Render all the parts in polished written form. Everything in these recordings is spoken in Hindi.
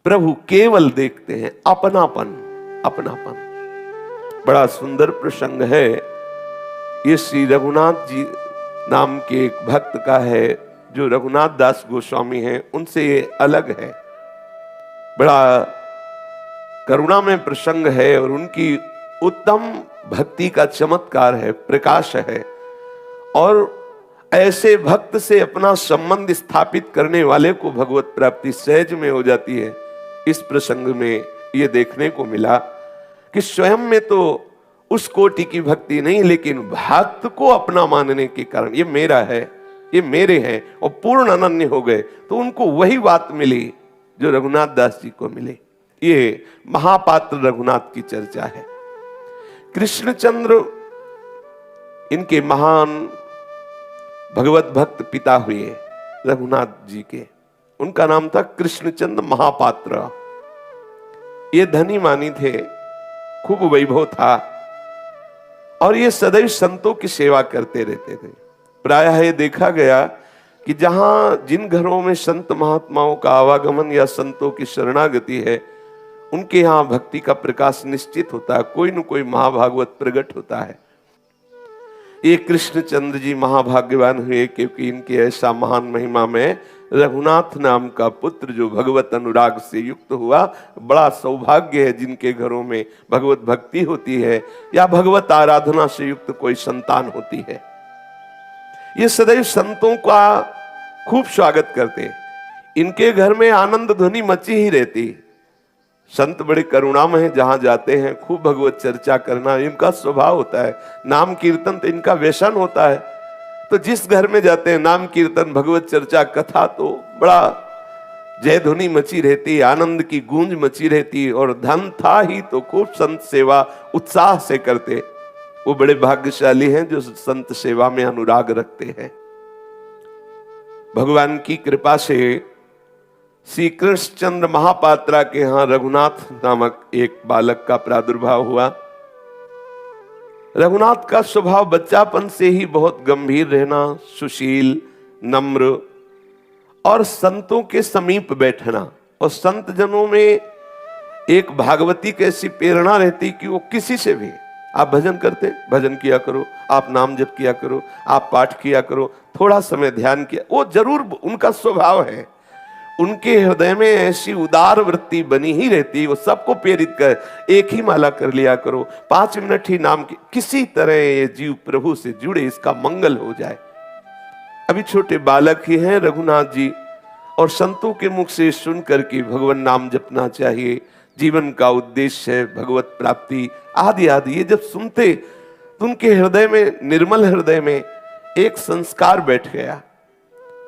प्रभु केवल देखते हैं अपनापन, अपनापन। बड़ा सुंदर प्रसंग है ये। श्री रघुनाथ जी नाम के एक भक्त का है जो रघुनाथ दास गोस्वामी हैं, उनसे ये अलग है। बड़ा करुणा में प्रसंग है और उनकी उत्तम भक्ति का चमत्कार है, प्रकाश है। और ऐसे भक्त से अपना संबंध स्थापित करने वाले को भगवत प्राप्ति सहज में हो जाती है। इस प्रसंग में ये देखने को मिला कि स्वयं में तो उस कोटि की भक्ति नहीं, लेकिन भक्त को अपना मानने के कारण ये मेरा है, ये मेरे हैं, और पूर्ण अनन्य हो गए, तो उनको वही बात मिली जो रघुनाथ दास जी को मिली। ये महापात्र रघुनाथ की चर्चा है। कृष्णचंद्र इनके महान भगवत भक्त पिता हुए रघुनाथ जी के, उनका नाम था कृष्णचंद्र महापात्र। ये धनी मानी थे, खूब वैभव था, और ये सदैव संतों की सेवा करते रहते थे। प्रायः ये देखा गया कि जहां जिन घरों में संत महात्माओं का आवागमन या संतों की शरणागति है, उनके यहाँ भक्ति का प्रकाश निश्चित होता है, कोई न कोई महाभागवत प्रकट होता है। ये कृष्णचंद्र जी महाभाग्यवान हुए क्योंकि इनके ऐसा महान महिमा में रघुनाथ नाम का पुत्र जो भगवत अनुराग से युक्त हुआ। बड़ा सौभाग्य है जिनके घरों में भगवत भक्ति होती है या भगवत आराधना से युक्त कोई संतान होती है। ये सदैव संतों का खूब स्वागत करते, इनके घर में आनंद ध्वनि मची ही रहती। संत बड़े करुणामय हैं, जहां जाते हैं खूब भगवत चर्चा करना इनका स्वभाव होता है। नाम कीर्तन तो इनका व्यसन होता है, तो जिस घर में जाते हैं नाम कीर्तन भगवत चर्चा कथा तो बड़ा जय ध्वनि मची रहती, आनंद की गूंज मची रहती। और धन था ही तो खूब संत सेवा उत्साह से करते। वो बड़े भाग्यशाली हैं जो संत सेवा में अनुराग रखते हैं। भगवान की कृपा से श्री कृष्णचंद्र महापात्रा के यहाँ रघुनाथ नामक एक बालक का प्रादुर्भाव हुआ। रघुनाथ का स्वभाव बच्चापन से ही बहुत गंभीर रहना, सुशील, नम्र और संतों के समीप बैठना। और संत जनों में एक भागवती कैसी प्रेरणा रहती कि वो किसी से भी, आप भजन करते भजन किया करो, आप नाम जप किया करो, आप पाठ किया करो, थोड़ा समय ध्यान किया, वो जरूर उनका स्वभाव है। उनके हृदय में ऐसी उदार वृत्ति बनी ही रहती, वो सबको प्रेरित कर, एक ही माला कर लिया करो, 5 मिनट ही नाम की, किसी तरह ये जीव प्रभु से जुड़े, इसका मंगल हो जाए। अभी छोटे बालक ही हैं रघुनाथ जी, और संतों के मुख से सुन करके भगवान नाम जपना चाहिए, जीवन का उद्देश्य है भगवत प्राप्ति आदि आदि। ये जब सुनते तो उनके हृदय में, निर्मल हृदय में एक संस्कार बैठ गया,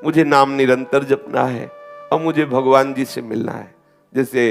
मुझे नाम निरंतर जपना है और मुझे भगवान जी से मिलना है। जैसे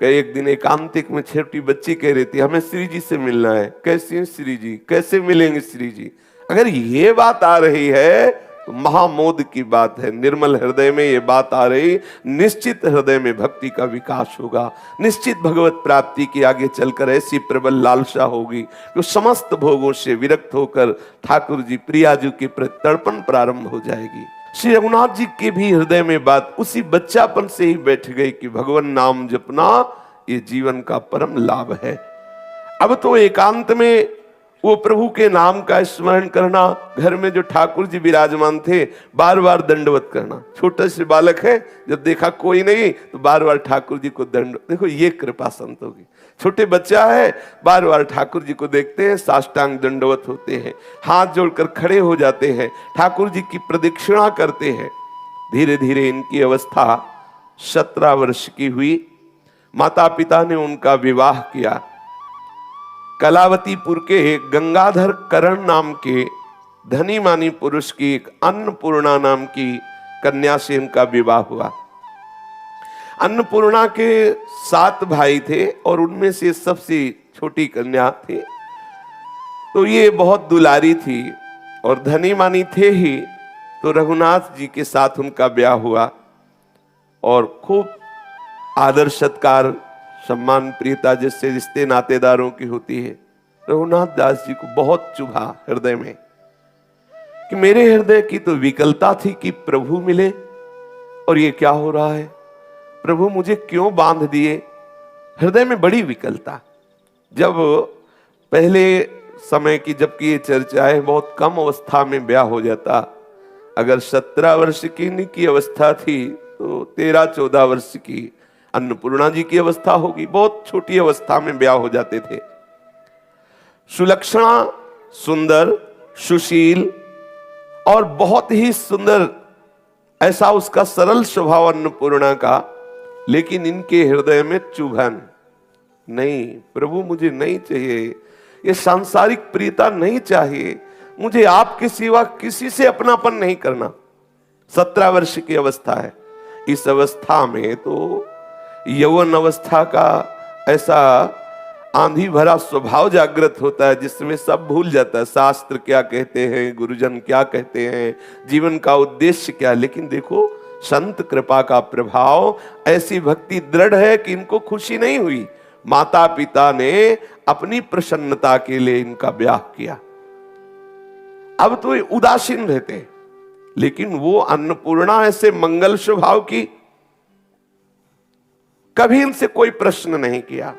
एक दिन एकांतिक में छोटी बच्ची कह रही थी, हमें श्री जी से मिलना है। कैसी हैं श्री जी, कैसे मिलेंगे श्री जी? अगर ये बात आ रही है तो महामोद की बात है। निर्मल हृदय में ये बात आ रही, निश्चित हृदय में भक्ति का विकास होगा, निश्चित भगवत प्राप्ति की आगे चलकर ऐसी प्रबल लालसा होगी कि समस्त भोगों से विरक्त होकर ठाकुर जी प्रियाजू के प्रति तड़पण प्रारंभ हो जाएगी। श्री रघुनाथ जी के भी हृदय में बात उसी बच्चापन से ही बैठ गई कि भगवान नाम जपना ये जीवन का परम लाभ है। अब तो एकांत में वो प्रभु के नाम का स्मरण करना, घर में जो ठाकुर जी विराजमान थे बार बार दंडवत करना। छोटे से बालक है, जब देखा कोई नहीं तो बार बार ठाकुर जी को दंड, देखो ये कृपा संतों की। छोटे बच्चा है, बार बार ठाकुर जी को देखते हैं, साष्टांग दंडवत होते हैं, हाथ जोड़कर खड़े हो जाते हैं, ठाकुर जी की प्रदक्षिणा करते हैं। धीरे धीरे इनकी अवस्था 17 वर्ष की हुई। माता पिता ने उनका विवाह किया। कलावतीपुर के गंगाधर करण नाम के धनी मानी पुरुष की एक अन्नपूर्णा नाम की कन्या से इनका विवाह हुआ। अन्नपूर्णा के 7 भाई थे और उनमें से सबसे छोटी कन्या थी, तो ये बहुत दुलारी थी और धनी मानी थे ही। तो रघुनाथ जी के साथ उनका ब्याह हुआ और खूब आदर सत्कार, सम्मान, प्रियता जैसे रिश्ते नातेदारों की होती है। रघुनाथ दास जी को बहुत चुभा हृदय में कि मेरे हृदय की तो विकलता थी कि प्रभु मिले और ये क्या हो रहा है। प्रभु मुझे क्यों बांध दिए? हृदय में बड़ी विकलता। जब पहले समय की जबकि ये चर्चा है, बहुत कम अवस्था में ब्याह हो जाता। अगर 17 वर्ष की अवस्था थी तो 13-14 वर्ष की अन्नपूर्णा जी की अवस्था होगी। बहुत छोटी अवस्था में ब्याह हो जाते थे। सुलक्षणा, सुंदर, सुशील और बहुत ही सुंदर, ऐसा उसका सरल स्वभाव अन्नपूर्णा का, लेकिन इनके हृदय में चुभन, नहीं प्रभु मुझे नहीं चाहिए, ये सांसारिक प्रियता नहीं चाहिए, मुझे आपके सिवा किसी से अपनापन नहीं करना। 17 वर्ष की अवस्था है। इस अवस्था में तो यौवन अवस्था का ऐसा आंधी भरा स्वभाव जागृत होता है जिसमें सब भूल जाता है। शास्त्र क्या कहते हैं, गुरुजन क्या कहते हैं, जीवन का उद्देश्य क्या। लेकिन देखो संत कृपा का प्रभाव, ऐसी भक्ति दृढ़ है कि इनको खुशी नहीं हुई। माता पिता ने अपनी प्रसन्नता के लिए इनका ब्याह किया। अब तो ये उदासीन रहते, लेकिन वो अन्नपूर्णा ऐसे मंगल स्वभाव की, कभी इनसे कोई प्रश्न नहीं किया।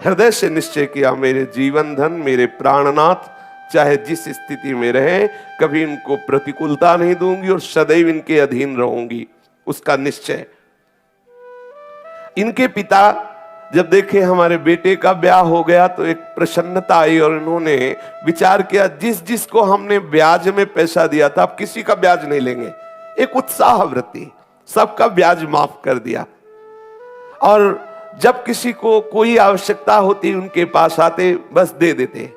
हृदय से निश्चय किया, मेरे जीवन धन, मेरे प्राणनाथ चाहे जिस स्थिति में रहे, कभी इनको प्रतिकूलता नहीं दूंगी और सदैव इनके अधीन रहूंगी, उसका निश्चय। इनके पिता जब देखे हमारे बेटे का ब्याह हो गया तो एक प्रसन्नता आई और इन्होंने विचार किया, जिस जिसको हमने ब्याज में पैसा दिया था अब किसी का ब्याज नहीं लेंगे। एक उत्साह वृत्ति, सबका ब्याज माफ कर दिया। और जब किसी को कोई आवश्यकता होती उनके पास आते, बस दे देते।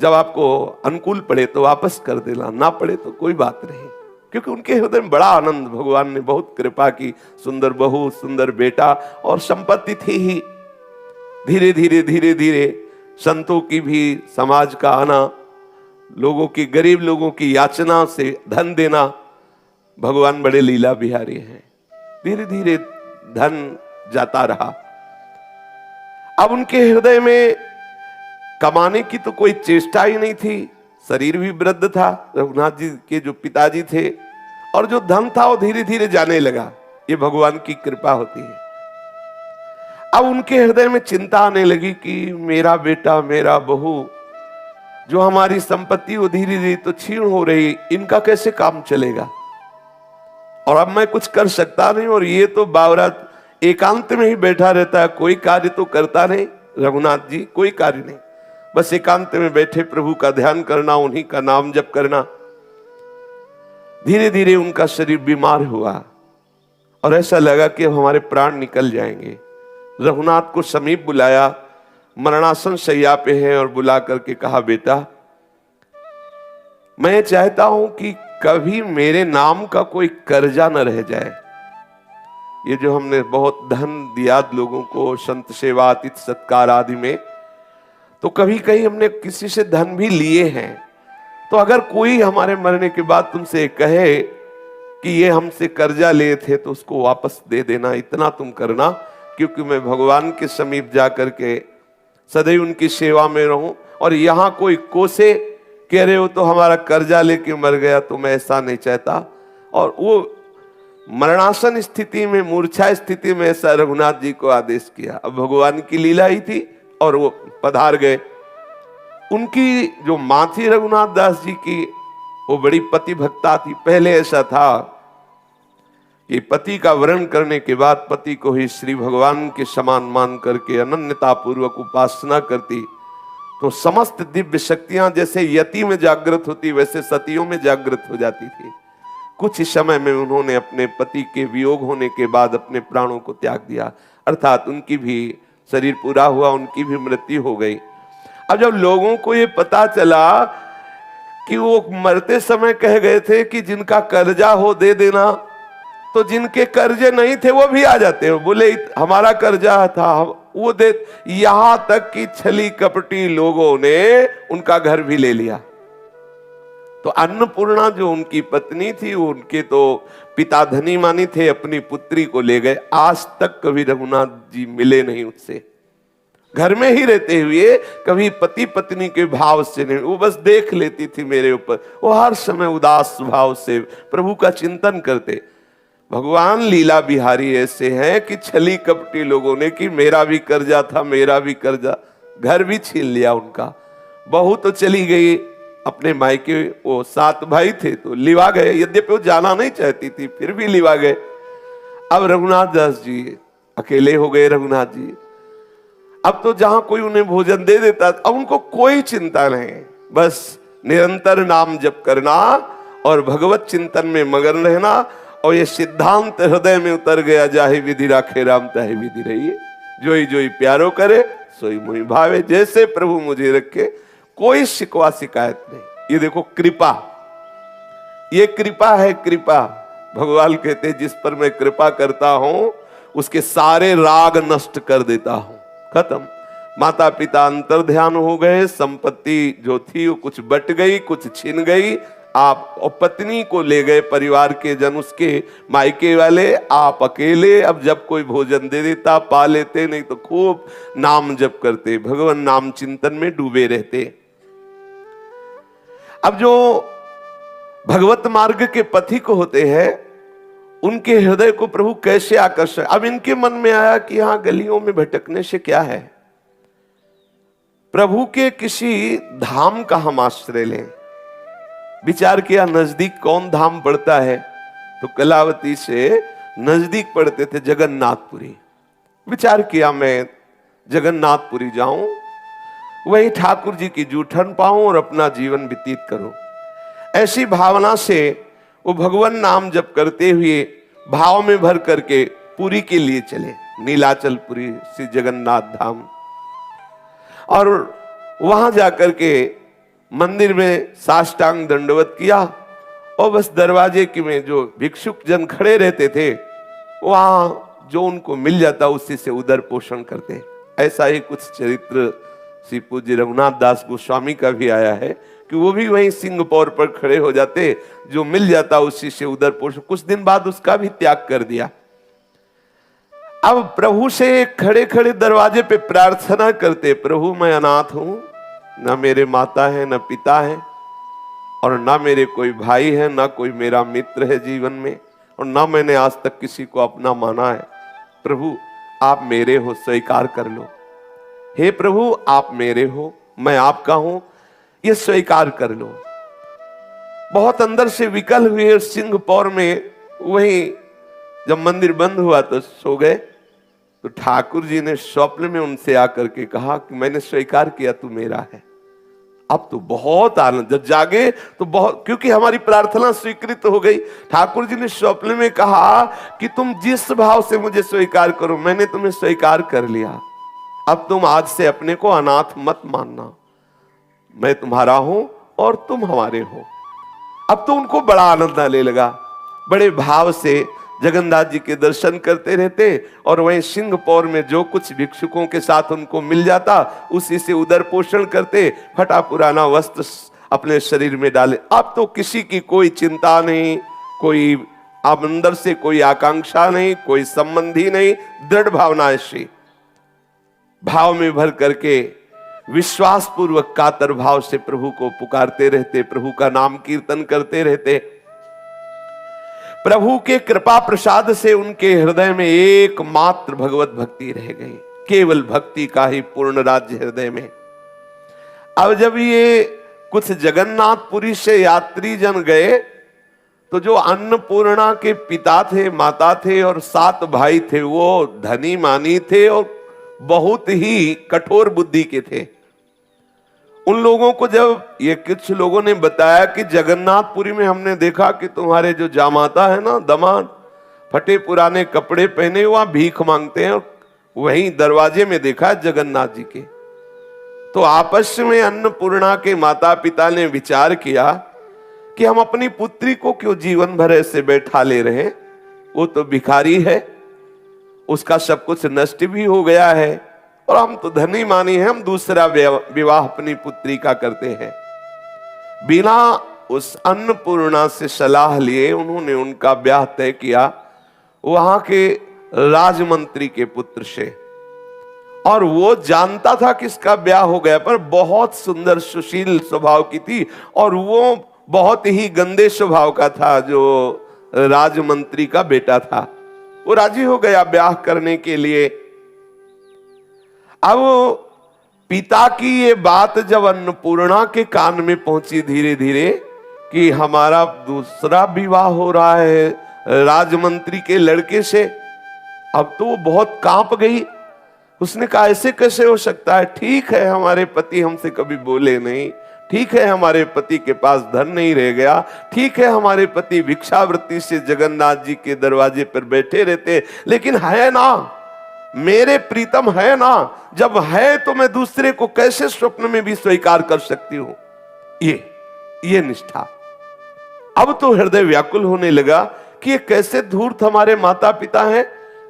जब आपको अनुकूल पड़े तो वापस कर देना, ना पड़े तो कोई बात नहीं, क्योंकि उनके हृदय में बड़ा आनंद, भगवान ने बहुत कृपा की। सुंदर बहू, सुंदर बेटा और संपत्ति थी ही। धीरे धीरे धीरे धीरे संतों की भी समाज का आना, लोगों की, गरीब लोगों की याचना से धन देना, भगवान बड़े लीला बिहारी हैं। धीरे धीरे धन जाता रहा। अब उनके हृदय में कमाने की तो कोई चेष्टा ही नहीं थी। शरीर भी वृद्ध था, रघुनाथ जी के जो पिताजी थे, और जो धन था वो धीरे धीरे जाने लगा। ये भगवान की कृपा होती है। अब उनके हृदय में चिंता आने लगी कि मेरा बेटा, मेरा बहू, जो हमारी संपत्ति वो धीरे धीरे तो छीन हो रही, इनका कैसे काम चलेगा। और अब मैं कुछ कर सकता नहीं, और ये तो बावरा एकांत में ही बैठा रहता है, कोई कार्य तो करता नहीं। रघुनाथ जी कोई कार्य नहीं, बस एकांत में बैठे प्रभु का ध्यान करना, उन्हीं का नाम जप करना। धीरे धीरे उनका शरीर बीमार हुआ और ऐसा लगा कि अब हमारे प्राण निकल जाएंगे। रघुनाथ को समीप बुलाया, मरणासन शैया पे है, और बुला करके कहा, बेटा मैं चाहता हूं कि कभी मेरे नाम का कोई कर्जा न रह जाए। ये जो हमने बहुत धन दिया लोगों को, संत सेवा, अतिथि सत्कार आदि में, तो कभी कहीं हमने किसी से धन भी लिए हैं। तो अगर कोई हमारे मरने के बाद तुमसे कहे कि ये हमसे कर्जा लिए थे तो उसको वापस दे देना, इतना तुम करना, क्योंकि मैं भगवान के समीप जा करके सदैव उनकी सेवा में रहूं। और यहां कोई कोसे कह रहे हो तो हमारा कर्जा लेके मर गया, तो मैं ऐसा नहीं चाहता। और वो मरणासन स्थिति में, मूर्छा स्थिति में ऐसा रघुनाथ जी को आदेश किया। अब भगवान की लीला ही थी और वो पधार गए। उनकी जो मां थी रघुनाथ दास जी की, वो बड़ी पति भक्ता थी। पहले ऐसा था कि पति का वरण करने के बाद पति को ही श्री भगवान के समान मान करके अनन्यता पूर्वक उपासना करती, तो समस्त दिव्य शक्तियां जैसे यति में जागृत होती वैसे सतियों में जागृत हो जाती थी। कुछ ही समय में उन्होंने अपने पति के वियोग होने के बाद अपने प्राणों को त्याग दिया, अर्थात उनकी भी शरीर पूरा हुआ, उनकी भी मृत्यु हो गई। अब जब लोगों को ये पता चला कि वो मरते समय कह गए थे कि जिनका कर्जा हो दे देना, तो जिनके कर्जे नहीं थे वो भी आ जाते हो, बोले हमारा कर्जा था वो दे। यहां तक कि छली कपटी लोगों ने उनका घर भी ले लिया। तो अन्नपूर्णा जो उनकी पत्नी थी, उनके तो पिता धनी मानी थे, अपनी पुत्री को ले गए। आज तक कभी रघुनाथ जी मिले नहीं उससे, घर में ही रहते हुए कभी पति पत्नी के भाव से नहीं। वो बस देख लेती थी मेरे ऊपर, वो हर समय उदास भाव से प्रभु का चिंतन करते। भगवान लीला बिहारी ऐसे हैं कि छली कपटी लोगों ने कि मेरा भी कर्जा था, मेरा भी कर्जा, घर भी छीन लिया उनका। बहू तो चली गई अपने मायके, वो 7 भाई थे तो लिवा गए, यद्यपि वो जाना नहीं चाहती थी फिर भी लिवा गए। अब रघुनाथ दास जी अकेले हो गए। रघुनाथ जी अब तो जहां कोई उन्हें भोजन दे देता, अब उनको कोई चिंता नहीं, बस निरंतर नाम जप करना और भगवत चिंतन में मगन रहना। और ये सिद्धांत हृदय में उतर गया, जाहि विधि राखे राम ताहि विधि रहिए, जोई जोई प्यारो करे सोई मोहि भावे। जैसे प्रभु मुझे रखे, कोई शिकवा शिकायत नहीं। ये देखो कृपा, ये कृपा है। कृपा भगवान कहते हैं जिस पर मैं कृपा करता हूं उसके सारे राग नष्ट कर देता हूं। खत्म। माता पिता अंतर ध्यान हो गए, संपत्ति जो थी वो कुछ बट गई, कुछ छिन गई। आप और पत्नी को ले गए परिवार के जन, उसके मायके वाले, आप अकेले। अब जब कोई भोजन दे देता पा लेते, नहीं तो खूब नाम जप करते, भगवान नाम चिंतन में डूबे रहते। अब जो भगवत मार्ग के पथिक होते हैं उनके हृदय को प्रभु कैसे आकर्षण। अब इनके मन में आया कि यहां गलियों में भटकने से क्या है, प्रभु के किसी धाम का हम आश्रय लें। विचार किया नजदीक कौन धाम पड़ता है, तो कलावती से नजदीक पड़ते थे जगन्नाथपुरी। विचार किया मैं जगन्नाथपुरी जाऊं, वही ठाकुर जी की जूठन पाऊं और अपना जीवन व्यतीत करूं। ऐसी भावना से वो भगवान नाम जप करते हुए भाव में भर करके पुरी के लिए चले, नीलाचलपुरी श्री जगन्नाथ धाम। और वहां जाकर के मंदिर में साष्टांग दंडवत किया और बस दरवाजे की में जो भिक्षुक जन खड़े रहते थे वहां जो उनको मिल जाता उसी से उदर पोषण करते। ऐसा ही कुछ चरित्र श्री पूज्य रघुनाथ दास गोस्वामी का भी आया है कि वो भी वहीं सिंह पौर पर खड़े हो जाते, जो मिल जाता उसी से उदर पोषण। कुछ दिन बाद उसका भी त्याग कर दिया। अब प्रभु से खड़े खड़े दरवाजे पे प्रार्थना करते, प्रभु मैं अनाथ हूं, ना मेरे माता है ना पिता है और ना मेरे कोई भाई है, ना कोई मेरा मित्र है जीवन में, और ना मैंने आज तक किसी को अपना माना है। प्रभु आप मेरे हो, स्वीकार कर लो। हे प्रभु आप मेरे हो, मैं आपका हूं, ये स्वीकार कर लो। बहुत अंदर से विकल हुए सिंह पौर में वहीं जब मंदिर बंद हुआ तो सो गए। तो ठाकुर जी ने स्वप्न में उनसे आकर के कहा कि मैंने स्वीकार किया तू मेरा है। अब तो बहुत आनंद, जब जागे तो बहुत, क्योंकि हमारी प्रार्थना स्वीकृत हो गई। ठाकुर जी ने स्वप्न में कहा कि तुम जिस भाव से मुझे स्वीकार करो, मैंने तुम्हें स्वीकार कर लिया। अब तुम आज से अपने को अनाथ मत मानना, मैं तुम्हारा हूं और तुम हमारे हो। अब तो उनको बड़ा आनंद आने लगा, बड़े भाव से जगन्नाथ जी के दर्शन करते रहते और वहीं सिंह पौर में जो कुछ भिक्षुकों के साथ उनको मिल जाता उसी से उदर पोषण करते, फटा पुराना वस्त्र अपने शरीर में डाले। अब तो किसी की कोई चिंता नहीं, कोई अब अंदर से कोई आकांक्षा नहीं, कोई संबंधी नहीं, दृढ़ भावना ऐसी भाव में भर करके विश्वास पूर्वक कातर भाव से प्रभु को पुकारते रहते, प्रभु का नाम कीर्तन करते रहते। प्रभु के कृपा प्रसाद से उनके हृदय में एकमात्र भगवत भक्ति रह गई, केवल भक्ति का ही पूर्ण राज्य हृदय में। अब जब ये कुछ जगन्नाथपुरी से यात्री जन गए तो जो अन्नपूर्णा के पिता थे, माता थे और 7 भाई थे, वो धनी मानी थे और बहुत ही कठोर बुद्धि के थे। उन लोगों को जब ये कुछ लोगों ने बताया कि जगन्नाथपुरी में हमने देखा कि तुम्हारे जो जामाता है ना, दामाद, फटे पुराने कपड़े पहने वहां भीख मांगते हैं, वहीं दरवाजे में देखा जगन्नाथ जी के। तो आपस में अन्नपूर्णा के माता पिता ने विचार किया कि हम अपनी पुत्री को क्यों जीवन भर ऐसे बैठा ले रहे, वो तो भिखारी है, उसका सब कुछ नष्ट भी हो गया है और हम तो धनी मानी है, हम दूसरा विवाह अपनी पुत्री का करते हैं। बिना उस अन्नपूर्णा से सलाह लिए उन्होंने उनका ब्याह तय किया वहां के राजमंत्री के पुत्र से। और वो जानता था कि इसका ब्याह हो गया, पर बहुत सुंदर सुशील स्वभाव की थी और वो बहुत ही गंदे स्वभाव का था, जो राजमंत्री का बेटा था। वो राजी हो गया ब्याह करने के लिए। अब पिता की ये बात जब अन्नपूर्णा के कान में पहुंची धीरे धीरे कि हमारा दूसरा विवाह हो रहा है राजमंत्री के लड़के से, अब तो वो बहुत कांप गई। उसने कहा ऐसे कैसे हो सकता है? ठीक है हमारे पति हमसे कभी बोले नहीं, ठीक है हमारे पति के पास धन नहीं रह गया, ठीक है हमारे पति भिक्षावृत्ति से जगन्नाथ जी के दरवाजे पर बैठे रहते, लेकिन है ना मेरे प्रीतम, है ना। जब है तो मैं दूसरे को कैसे स्वप्न में भी स्वीकार कर सकती हूं? ये निष्ठा। अब तो हृदय व्याकुल होने लगा कि ये कैसे धूर्त हमारे माता पिता हैं।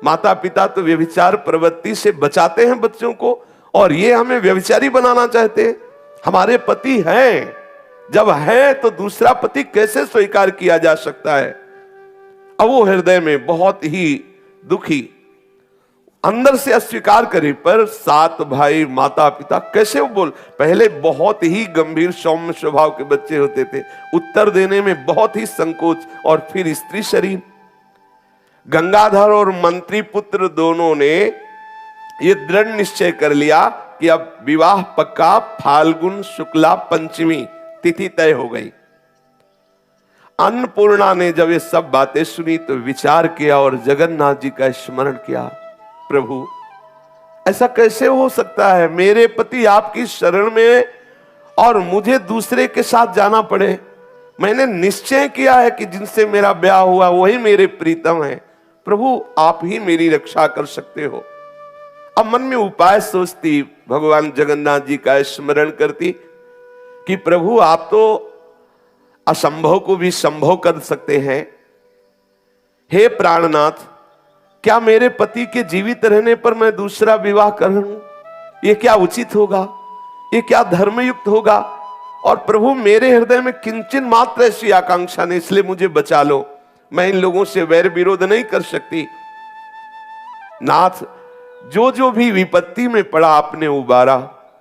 माता पिता तो व्यभिचार प्रवृत्ति से बचाते हैं बच्चों को, और ये हमें व्यभिचारी बनाना चाहते हैं। हमारे पति हैं, जब है तो दूसरा पति कैसे स्वीकार किया जा सकता है? अब वो हृदय में बहुत ही दुखी, अंदर से अस्वीकार करे, पर 7 भाई माता पिता कैसे वो बोल। पहले बहुत ही गंभीर सौम्य स्वभाव के बच्चे होते थे, उत्तर देने में बहुत ही संकोच, और फिर स्त्री शरीर। गंगाधर और मंत्री पुत्र दोनों ने ये दृढ़ निश्चय कर लिया कि अब विवाह पक्का, फाल्गुन शुक्ला पंचमी तिथि तय हो गई। अन्नपूर्णा ने जब ये सब बातें सुनी तो विचार किया और जगन्नाथ जी का स्मरण किया। प्रभु ऐसा कैसे हो सकता है? मेरे पति आपकी शरण में और मुझे दूसरे के साथ जाना पड़े। मैंने निश्चय किया है कि जिनसे मेरा ब्याह हुआ वही मेरे प्रीतम है। प्रभु आप ही मेरी रक्षा कर सकते हो। अब मन में उपाय सोचती, भगवान जगन्नाथ जी का स्मरण करती कि प्रभु आप तो असंभव को भी संभव कर सकते हैं। हे प्राणनाथ, क्या मेरे पति के जीवित रहने पर मैं दूसरा विवाह करूं? ये क्या उचित होगा? ये क्या धर्मयुक्त होगा? और प्रभु मेरे हृदय में किंचन मात्र ऐसी आकांक्षा नहीं, इसलिए मुझे बचा लो। मैं इन लोगों से वैर विरोध नहीं कर सकती। नाथ, जो जो भी विपत्ति में पड़ा आपने उबारा।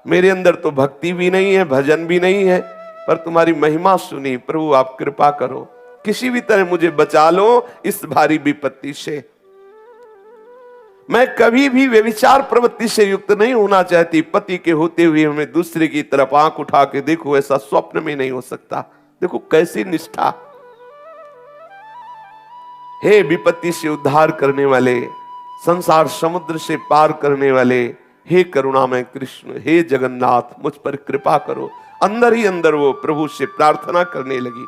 मेरे अंदर तो भक्ति भी नहीं है, भजन भी नहीं है, पर तुम्हारी महिमा सुनी। प्रभु आप कृपा करो, किसी भी तरह मुझे बचा लो इस भारी विपत्ति से। मैं कभी भी व्यभिचार प्रवृत्ति से युक्त नहीं होना चाहती। पति के होते हुए हमें दूसरे की तरफ आंख उठा के देखो, ऐसा स्वप्न में नहीं हो सकता। देखो कैसी निष्ठा। हे विपत्ति से उद्धार करने वाले, संसार समुद्र से पार करने वाले, हे करुणामय कृष्ण, हे जगन्नाथ मुझ पर कृपा करो। अंदर ही अंदर वो प्रभु से प्रार्थना करने लगी।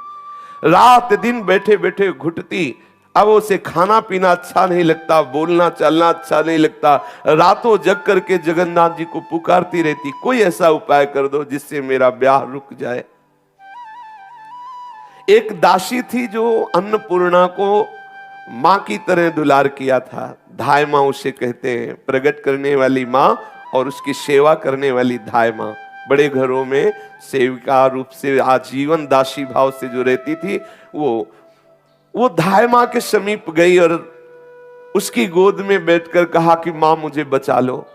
रात दिन बैठे बैठे घुटती। अब उसे खाना पीना अच्छा नहीं लगता, बोलना चलना अच्छा नहीं लगता। रातों जग करके जगन्नाथ जी को पुकारती रहती, कोई ऐसा उपाय कर दो जिससे मेरा ब्याह रुक जाए। एक दासी थी जो अन्नपूर्णा को मां की तरह दुलार किया था। धाय मां उसे कहते हैं, प्रकट करने वाली मां और उसकी सेवा करने वाली धाय मां। बड़े घरों में सेविका रूप से आजीवन दासी भाव से जो रहती थी, वो धाय मां के समीप गई और उसकी गोद में बैठकर कहा कि मां मुझे बचा लो।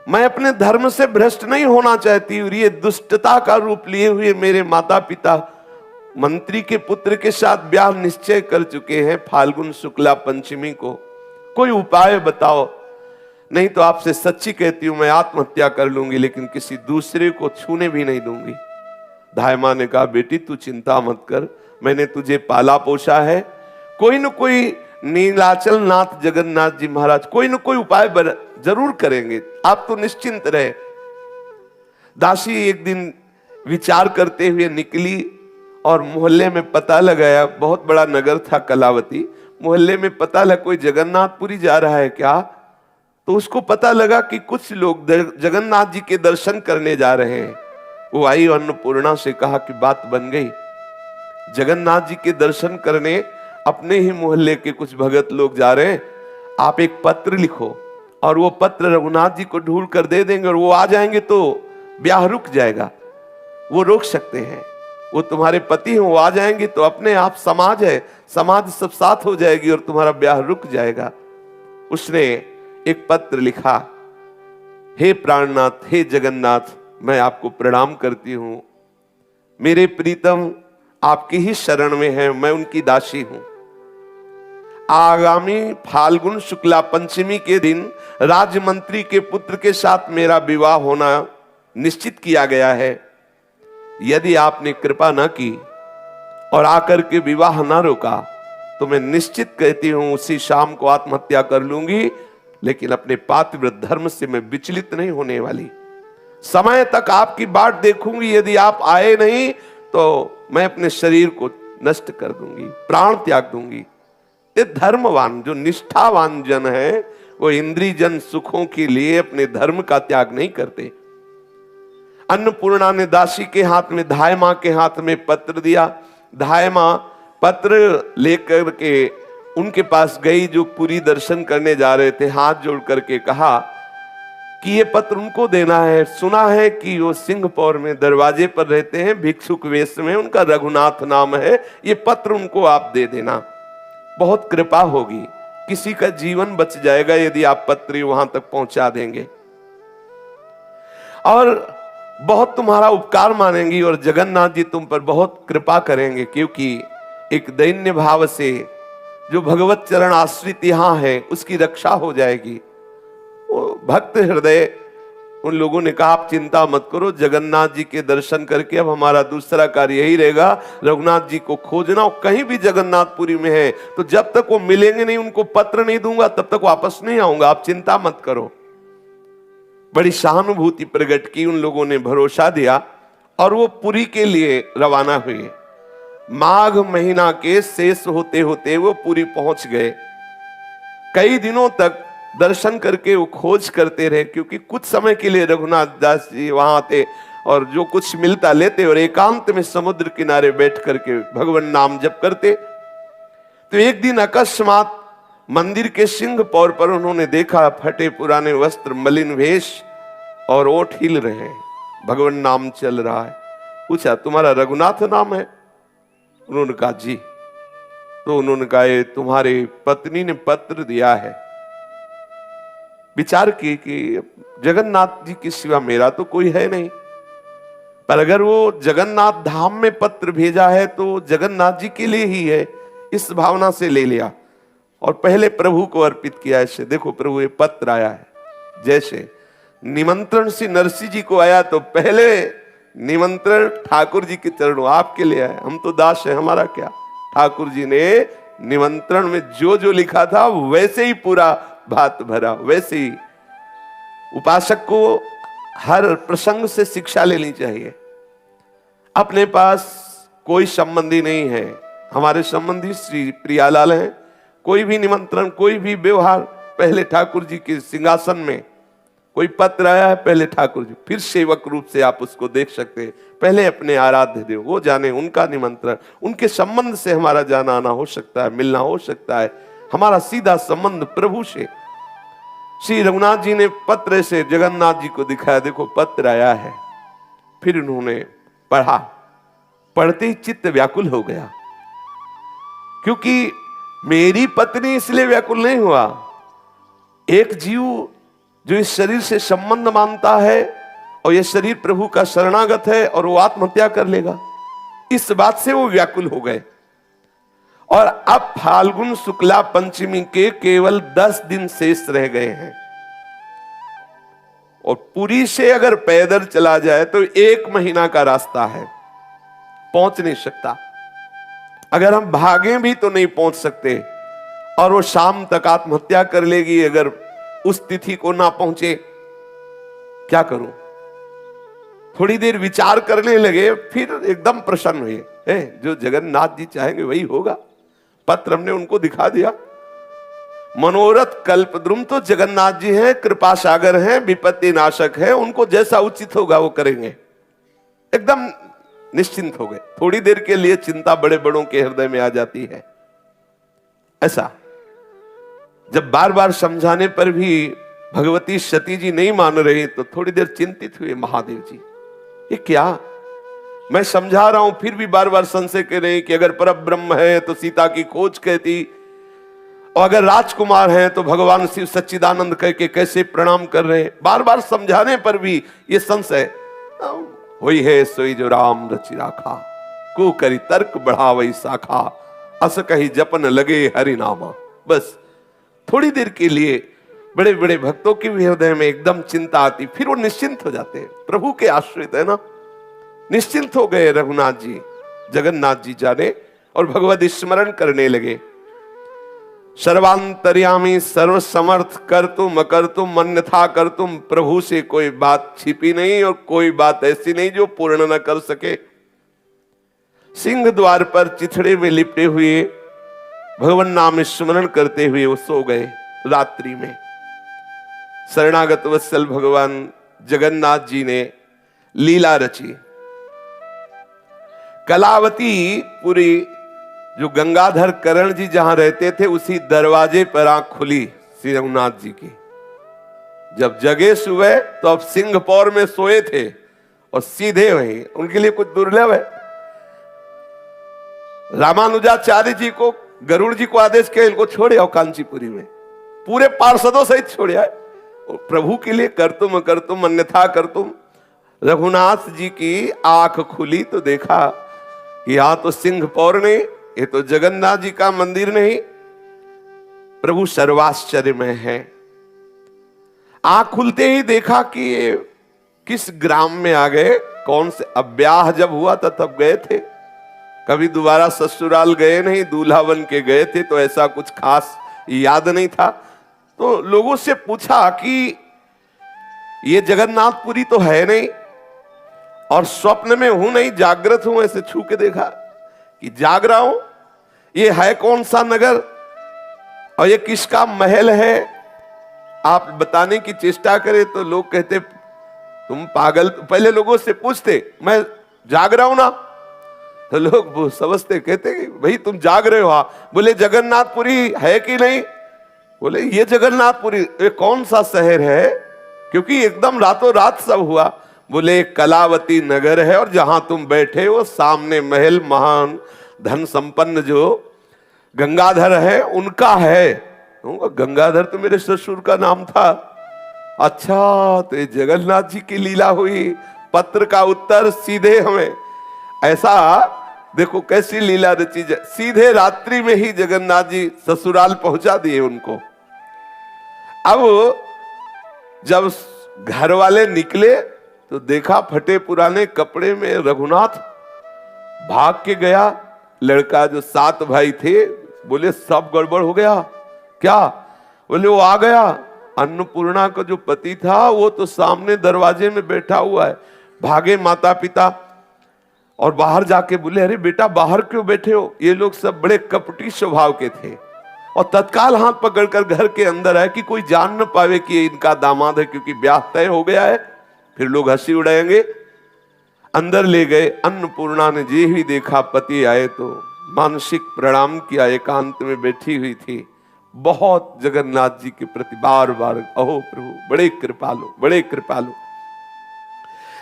मैं अपने धर्म से भ्रष्ट नहीं होना चाहती, और ये दुष्टता का रूप लिए हुए मेरे माता पिता मंत्री के पुत्र के साथ ब्याह निश्चय कर चुके हैं फाल्गुन शुक्ला पंचमी को। कोई उपाय बताओ, नहीं तो आपसे सच्ची कहती हूं मैं आत्महत्या कर लूंगी, लेकिन किसी दूसरे को छूने भी नहीं दूंगी। धाय मां ने कहा, बेटी तू चिंता मत कर, मैंने तुझे पाला पोसा है। कोई न कोई नीलाचल नाथ जगन्नाथ जी महाराज कोई न कोई उपाय जरूर करेंगे, आप तो निश्चिंत रहे। दासी एक दिन विचार करते हुए निकली और मोहल्ले में पता लगाया। बहुत बड़ा नगर था कलावती। मोहल्ले में पता लगा कोई जगन्नाथपुरी जा रहा है क्या, तो उसको पता लगा कि कुछ लोग जगन्नाथ जी के दर्शन करने जा रहे हैं। वो आई और अन्नपूर्णा से कहा कि बात बन गई, जगन्नाथ जी के दर्शन करने अपने ही मोहल्ले के कुछ भगत लोग जा रहे हैं। आप एक पत्र लिखो और वो पत्र रघुनाथ जी को ढूंढ कर दे देंगे, और वो आ जाएंगे तो ब्याह रुक जाएगा। वो रोक सकते हैं, वो तुम्हारे पति हैं, वो आ जाएंगे तो अपने आप समाज है, समाज सब साथ हो जाएगी और तुम्हारा ब्याह रुक जाएगा। उसने एक पत्र लिखा, हे प्राणनाथ, हे जगन्नाथ, मैं आपको प्रणाम करती हूं। मेरे प्रीतम आपकी ही शरण में है, मैं उनकी दासी हूं। आगामी फाल्गुन शुक्ला पंचमी के दिन राजमंत्री के पुत्र के साथ मेरा विवाह होना निश्चित किया गया है। यदि आपने कृपा न की और आकर के विवाह न रोका तो मैं निश्चित कहती हूं उसी शाम को आत्महत्या कर लूंगी, लेकिन अपने पातिव्रत धर्म से मैं विचलित नहीं होने वाली। समय तक आपकी बाट देखूंगी, यदि आप आए नहीं तो मैं अपने शरीर को नष्ट कर दूंगी, प्राण त्याग दूंगी। ये धर्मवान जो निष्ठावान जन है वो इंद्रिय जन सुखों के लिए अपने धर्म का त्याग नहीं करते। अन्नपूर्णा ने दासी के हाथ में, धाय मां के हाथ में पत्र दिया। धाय मां पत्र लेकर के उनके पास गई जो पुरी दर्शन करने जा रहे थे। हाथ जोड़ करके कहा कि ये पत्र उनको देना है। सुना है कि वो सिंहपौर में दरवाजे पर रहते हैं, भिक्षुक वेश में, उनका रघुनाथ नाम है। ये पत्र उनको आप दे देना, बहुत कृपा होगी, किसी का जीवन बच जाएगा यदि आप पत्र वहां तक पहुंचा देंगे, और बहुत तुम्हारा उपकार मानेंगी और जगन्नाथ जी तुम पर बहुत कृपा करेंगे, क्योंकि एक दैन्य भाव से जो भगवत चरण आश्रित यहां है उसकी रक्षा हो जाएगी। वो भक्त हृदय उन लोगों ने कहा आप चिंता मत करो, जगन्नाथ जी के दर्शन करके अब हमारा दूसरा कार्य यही रहेगा, रघुनाथ जी को खोजना। कहीं भी जगन्नाथपुरी में है तो जब तक वो मिलेंगे नहीं, उनको पत्र नहीं दूंगा, तब तक वापस नहीं आऊंगा, आप चिंता मत करो। बड़ी सहानुभूति प्रकट की, उन लोगों ने भरोसा दिया और वो पुरी के लिए रवाना हुए। माघ महीना के शेष होते होते वो पुरी पहुंच गए। कई दिनों तक दर्शन करके वो खोज करते रहे, क्योंकि कुछ समय के लिए रघुनाथ दास जी वहां आते और जो कुछ मिलता लेते और एकांत में समुद्र किनारे बैठ करके भगवान नाम जप करते। तो एक दिन अकस्मात मंदिर के सिंह पौर पर उन्होंने देखा फटे पुराने वस्त्र, मलिन वेश और ओठ हिल रहे हैं, भगवान नाम चल रहा है। पूछा तुम्हारा रघुनाथ नाम है? उन्होंने कहा जी। तो उन्होंने कहा तुम्हारी पत्नी ने पत्र दिया है। विचार किए कि जगन्नाथ जी के सिवा मेरा तो कोई है नहीं, पर अगर वो जगन्नाथ धाम में पत्र भेजा है तो जगन्नाथ जी के लिए ही है, इस भावना से ले लिया और पहले प्रभु को अर्पित किया। ऐसे देखो प्रभु ये पत्र आया है, जैसे निमंत्रण से नरसिंह जी को आया तो पहले निमंत्रण ठाकुर जी के चरणों आपके लिए आया, हम तो दास है, हमारा क्या। ठाकुर जी ने निमंत्रण में जो जो लिखा था वैसे ही पूरा भात भरा। वैसे ही उपासक को हर प्रसंग से शिक्षा लेनी चाहिए। अपने पास कोई संबंधी नहीं है, हमारे संबंधी श्री प्रियालाल हैं। कोई भी निमंत्रण, कोई भी व्यवहार पहले ठाकुर जी के सिंहासन में, कोई पत्र आया है पहले ठाकुर जी, फिर सेवक रूप से आप उसको देख सकते हैं। पहले अपने आराध्य देव वो जाने, उनका निमंत्रण, उनके संबंध से हमारा जाना आना हो सकता है, मिलना हो सकता है, हमारा सीधा संबंध प्रभु से। श्री रघुनाथ जी ने पत्र से जगन्नाथ जी को दिखाया, देखो पत्र आया है। फिर उन्होंने पढ़ा, पढ़ते ही चित्त व्याकुल हो गया, क्योंकि मेरी पत्नी इसलिए व्याकुल नहीं हुआ। एक जीव जो इस शरीर से संबंध मानता है और यह शरीर प्रभु का शरणागत है और वो आत्महत्या कर लेगा, इस बात से वो व्याकुल हो गए। और अब फाल्गुन शुक्ला पंचमी के केवल 10 दिन शेष रह गए हैं, और पुरी से अगर पैदल चला जाए तो 1 महीना का रास्ता है, पहुंच नहीं सकता। अगर हम भागें भी तो नहीं पहुंच सकते, और वो शाम तक आत्महत्या कर लेगी अगर उस तिथि को ना पहुंचे। क्या करूं? थोड़ी देर विचार करने लगे, फिर एकदम प्रसन्न हुए, जो जगन्नाथ जी चाहेंगे वही होगा। पत्र हमने उनको दिखा दिया। मनोरथ कल्पद्रुम तो जगन्नाथ जी हैं, कृपा सागर हैं, विपत्ति नाशक हैं, उनको जैसा उचित होगा वो करेंगे। एकदम निश्चिंत हो गए। थोड़ी देर के लिए चिंता बड़े बड़ों के हृदय में आ जाती है। ऐसा जब बार बार समझाने पर भी भगवती सती जी नहीं मान रही तो थोड़ी देर चिंतित हुए महादेव जी, ये क्या, मैं समझा रहा हूं फिर भी बार बार संशय कर रहे कि अगर परब्रह्म है तो सीता की खोज कहती, और अगर राजकुमार हैं तो भगवान शिव सच्चिदानंद कह के कैसे प्रणाम कर रहे हैं। बार बार समझाने पर भी ये संशय हुई है। सोई जो राम रचि राखा, को करी तर्क बढ़ावई शाखा, अस कही जपन लगे हरि नामा। बस थोड़ी देर के लिए बड़े बड़े भक्तों के भी हृदय में एकदम चिंता आती, फिर वो निश्चिंत हो जाते हैं, प्रभु के आश्रित है ना। निश्चिंत हो गए रघुनाथ जी, जगन्नाथ जी जाने, और भगवत स्मरण करने लगे। सर्वांतर्यामी सर्व समर्थ कर तुम अकर तुम अन्यथा कर तुम, प्रभु से कोई बात छिपी नहीं और कोई बात ऐसी नहीं जो पूर्ण न कर सके। सिंह द्वार पर चिथड़े में लिपटे हुए भगवान नाम स्मरण करते हुए वो सो गए। रात्रि में शरणागत वत्सल भगवान जगन्नाथ जी ने लीला रची। कलावती पुरी जो गंगाधर करण जी जहां रहते थे उसी दरवाजे पर आंख खुली श्री रघुनाथ जी की। जब जगे सुबह तो अब सिंहपौर में सोए थे और सीधे वहीं, उनके लिए कुछ दुर्लभ है। रामानुजाचार्य जी को, गरुड़ जी को आदेश किया इनको छोड़े आओ कांचीपुरी में, पूरे पार्षदों सहित छोड़े आए। प्रभु के लिए कर तुम अन्यथा कर तुम। रघुनाथ जी की आंख खुली तो देखा यहां तो सिंहपौर नहीं, ये तो जगन्नाथ जी का मंदिर नहीं। प्रभु सर्वाश्चर्य में है। आंख खुलते ही देखा कि ये किस ग्राम में आ गए, कौन से, अब ब्याह जब हुआ था तब गए थे, कभी दोबारा ससुराल गए नहीं, दूल्हा बन के गए थे, तो ऐसा कुछ खास याद नहीं था। तो लोगों से पूछा कि ये जगन्नाथपुरी तो है नहीं, और स्वप्न में हूं नहीं, जागृत हूं, ऐसे छू के देखा कि जाग रहा हूं। ये है कौन सा नगर और ये किसका महल है, आप बताने की चेष्टा करें तो लोग कहते तुम पागल। पहले लोगों से पूछते, मैं जाग रहा हूं ना, तो लोग वो समझते, कहते भाई तुम जाग रहे हो। हाँ, बोले जगन्नाथपुरी है कि नहीं, बोले ये जगन्नाथपुरी ये कौन सा शहर है, क्योंकि एकदम रातों रात सब हुआ। बोले कलावती नगर है और जहां तुम बैठे हो सामने महल महान धन संपन्न जो गंगाधर है उनका है। गंगाधर तो मेरे ससुर का नाम था। अच्छा, तो ये जगन्नाथ जी की लीला हुई। पत्र का उत्तर सीधे हमें, ऐसा देखो कैसी लीला रची, सीधे रात्रि में ही जगन्नाथ जी ससुराल पहुंचा दिए उनको। अब जब घर वाले निकले तो देखा फटे पुराने कपड़े में रघुनाथ भाग के गया। लड़का जो 7 भाई थे बोले सब गड़बड़ हो गया क्या, बोले वो आ गया, अन्नपूर्णा का जो पति था वो तो सामने दरवाजे में बैठा हुआ है। भागे माता पिता और बाहर जाके बोले अरे बेटा बाहर क्यों बैठे हो। ये लोग सब बड़े कपटी स्वभाव के थे और तत्काल हाथ पकड़कर घर के अंदर आए कि कोई जान न पावे कि ये इनका दामाद है, क्योंकि ब्याह तय हो गया है, फिर लोग हंसी उड़ाएंगे। अंदर ले गए। अन्नपूर्णा ने जे ही देखा पति आए तो मानसिक प्रणाम किया, एकांत में बैठी हुई थी। बहुत जगन्नाथ जी के प्रति बार बार अहो प्रभु बड़े कृपालु, बड़े कृपालु।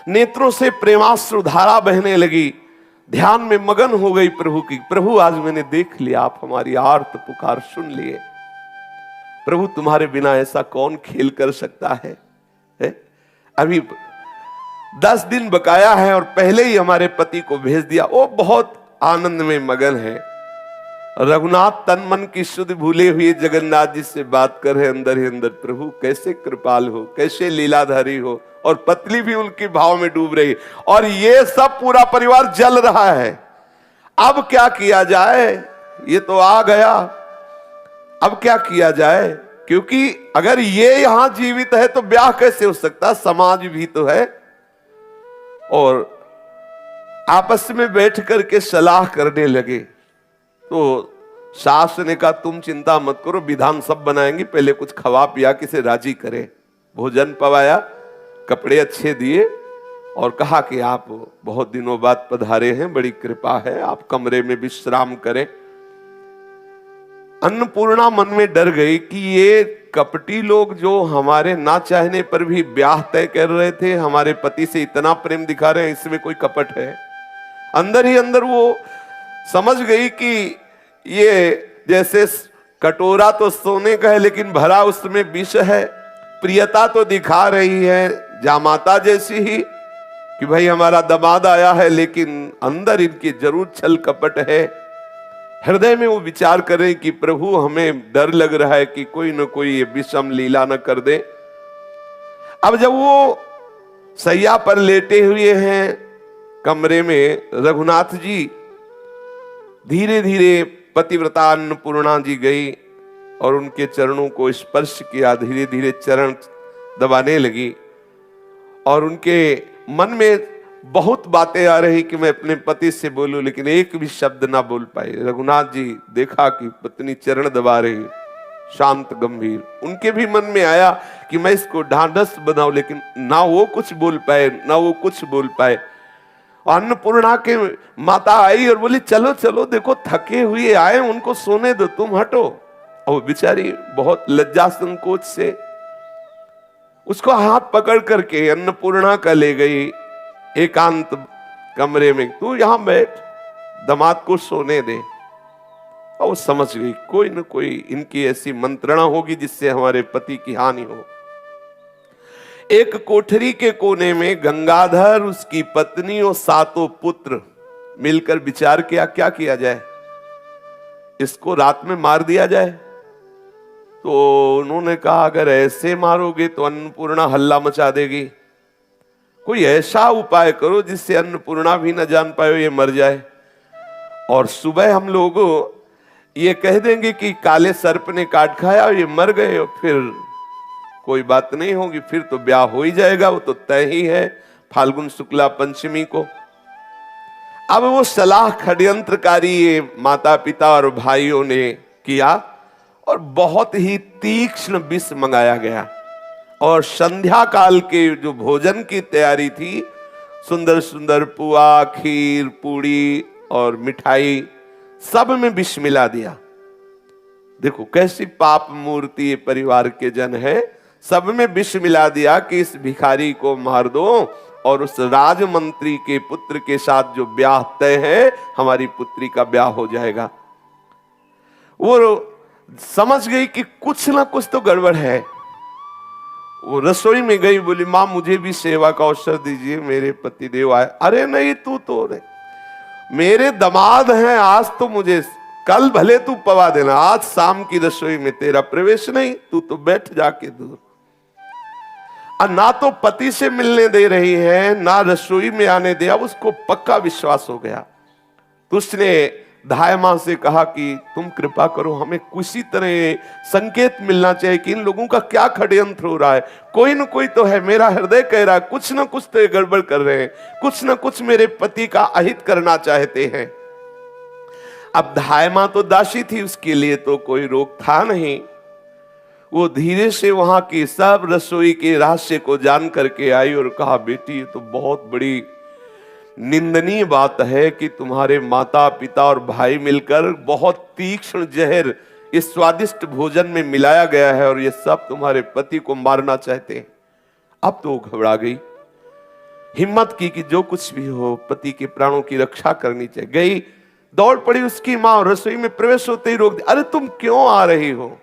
नेत्रों से प्रेमाश्रु धारा बहने लगी, ध्यान में मगन हो गई प्रभु की। प्रभु आज मैंने देख लिया, आप हमारी आर्त पुकार सुन लिए। प्रभु तुम्हारे बिना ऐसा कौन खेल कर सकता है? अभी 10 दिन बकाया है और पहले ही हमारे पति को भेज दिया। वो बहुत आनंद में मगन है। रघुनाथ तन मन की शुद्ध भूले हुए जगन्नाथ जी से बात कर रहे अंदर ही अंदर, प्रभु कैसे कृपाल हो, कैसे लीलाधारी हो। और पत्नी भी उनके भाव में डूब रही, और ये सब पूरा परिवार जल रहा है। अब क्या किया जाए, ये तो आ गया, अब क्या किया जाए, क्योंकि अगर ये यहां जीवित है तो ब्याह कैसे हो सकता, समाज भी तो है। और आपस में बैठ करके सलाह करने लगे। तो सास ने कहा तुम चिंता मत करो, विधान सब बनाएंगे, पहले कुछ खवा पिया के इसे राजी करें। भोजन पवाया, कपड़े अच्छे दिए और कहा कि आप बहुत दिनों बाद पधारे हैं, बड़ी कृपा है, आप कमरे में विश्राम करें। अन्नपूर्णा मन में डर गई कि ये कपटी लोग जो हमारे ना चाहने पर भी ब्याह तय कर रहे थे, हमारे पति से इतना प्रेम दिखा रहे हैं, इसमें कोई कपट है। अंदर ही अंदर वो समझ गई कि ये जैसे कटोरा तो सोने का है लेकिन भरा उसमें विष है। प्रियता तो दिखा रही है जामाता जैसी ही कि भाई हमारा दामाद आया है, लेकिन अंदर इनकी जरूर छल कपट है। हृदय में वो विचार करें कि प्रभु हमें डर लग रहा है कि कोई न कोई ये विषम लीला न कर दे। अब जब वो सैया पर लेटे हुए हैं कमरे में, रघुनाथ जी धीरे धीरे पतिव्रता अन्नपूर्णा जी गई और उनके चरणों को स्पर्श किया, धीरे धीरे चरण दबाने लगी और उनके मन में बहुत बातें आ रही कि मैं अपने पति से बोलूं, लेकिन एक भी शब्द ना बोल पाए। रघुनाथ जी देखा कि पत्नी चरण दबा रही, शांत गंभीर। उनके भी मन में आया कि मैं इसको ढांढस बनाऊं, लेकिन ना वो कुछ बोल पाए ना वो कुछ बोल पाए। अन्नपूर्णा के माता आई और बोली चलो चलो, देखो थके हुए आए, उनको सोने दो, तुम हटो। और बेचारी बहुत लज्जा संकोच से उसको हाथ पकड़ करके अन्नपूर्णा का ले गई एकांत कमरे में, तू यहां बैठ, दामाद को सोने दे। और वो समझ गई कोई न कोई इनकी ऐसी मंत्रणा होगी जिससे हमारे पति की हानि हो। एक कोठरी के कोने में गंगाधर, उसकी पत्नी और 7 पुत्र मिलकर विचार किया क्या किया जाए, इसको रात में मार दिया जाए। तो उन्होंने कहा अगर ऐसे मारोगे तो अन्नपूर्णा हल्ला मचा देगी, कोई ऐसा उपाय करो जिससे अन्नपूर्णा भी न जान पाए ये मर जाए, और सुबह हम लोग ये कह देंगे कि काले सर्प ने काट खाया और ये मर गए, और फिर कोई बात नहीं होगी, फिर तो ब्याह हो ही जाएगा, वो तो तय ही है फाल्गुन शुक्ला पंचमी को। अब वो सलाह षड्यंत्रकारी माता पिता और भाइयों ने किया और बहुत ही तीक्ष्ण विष मंगाया गया, और संध्या काल के जो भोजन की तैयारी थी, सुंदर सुंदर पुआ, खीर, पूड़ी और मिठाई, सब में विष मिला दिया। देखो कैसी पाप मूर्ति ये परिवार के जन है, सब में विष मिला दिया कि इस भिखारी को मार दो और उस राजमंत्री के पुत्र के साथ जो ब्याह तय है, हमारी पुत्री का ब्याह हो जाएगा। वो समझ गई कि कुछ ना कुछ तो गड़बड़ है। वो रसोई में गई, बोली मां मुझे भी सेवा का अवसर दीजिए, मेरे पति देव आए। अरे नहीं, तू तो मेरे दामाद हैं, आज तो मुझे, कल भले तू पवा देना, आज शाम की रसोई में तेरा प्रवेश नहीं, तू तो बैठ जाके दूर। ना तो पति से मिलने दे रही है ना रसोई में आने दे। अब उसको पक्का विश्वास हो गया, तो उसने धाय मां से कहा कि तुम कृपा करो, हमें किसी तरह संकेत मिलना चाहिए कि इन लोगों का क्या षड्यंत्र हो रहा है, कोई न कोई तो है, मेरा हृदय कह रहा है कुछ न कुछ तो ये गड़बड़ कर रहे हैं, कुछ न कुछ मेरे पति का अहित करना चाहते हैं। अब धाय मां तो दासी थी, उसके लिए तो कोई रोक था नहीं। वो धीरे से वहां की सब रसोई के रहस्य को जान करके आई और कहा बेटी ये तो बहुत बड़ी निंदनीय बात है कि तुम्हारे माता पिता और भाई मिलकर बहुत तीक्ष्ण जहर इस स्वादिष्ट भोजन में मिलाया गया है और ये सब तुम्हारे पति को मारना चाहते हैं। अब तो घबरा गई, हिम्मत की कि जो कुछ भी हो पति के प्राणों की रक्षा करनी चाहिए। गई, दौड़ पड़ी उसकी मां, रसोई में प्रवेश होते ही रोक दिया, अरे तुम क्यों आ रही हो?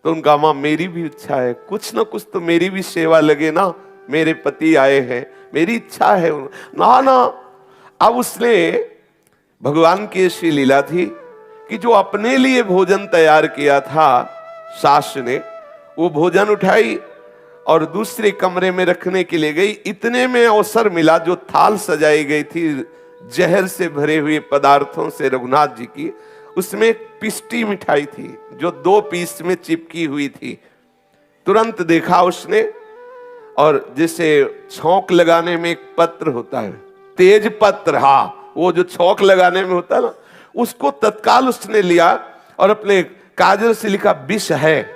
तो उनका मां मेरी भी इच्छा है, कुछ ना कुछ तो मेरी भी सेवा लगे ना, मेरे पति आए हैं, मेरी इच्छा है ना ना। अब उसने, भगवान की ऐसी लीला थी कि जो अपने लिए भोजन तैयार किया था सास ने, वो भोजन उठाई और दूसरे कमरे में रखने के लिए गई। इतने में अवसर मिला, जो थाल सजाई गई थी जहर से भरे हुए पदार्थों से रघुनाथ जी की, उसमें एक पिष्टी मिठाई थी जो 2 पीस में चिपकी हुई थी। तुरंत देखा उसने, और जैसे छौंक लगाने में एक पत्र होता है, तेज पत्र, हाँ वो जो छौंक लगाने में होता है ना, उसको तत्काल उसने लिया और अपने काजल से लिखा विष है,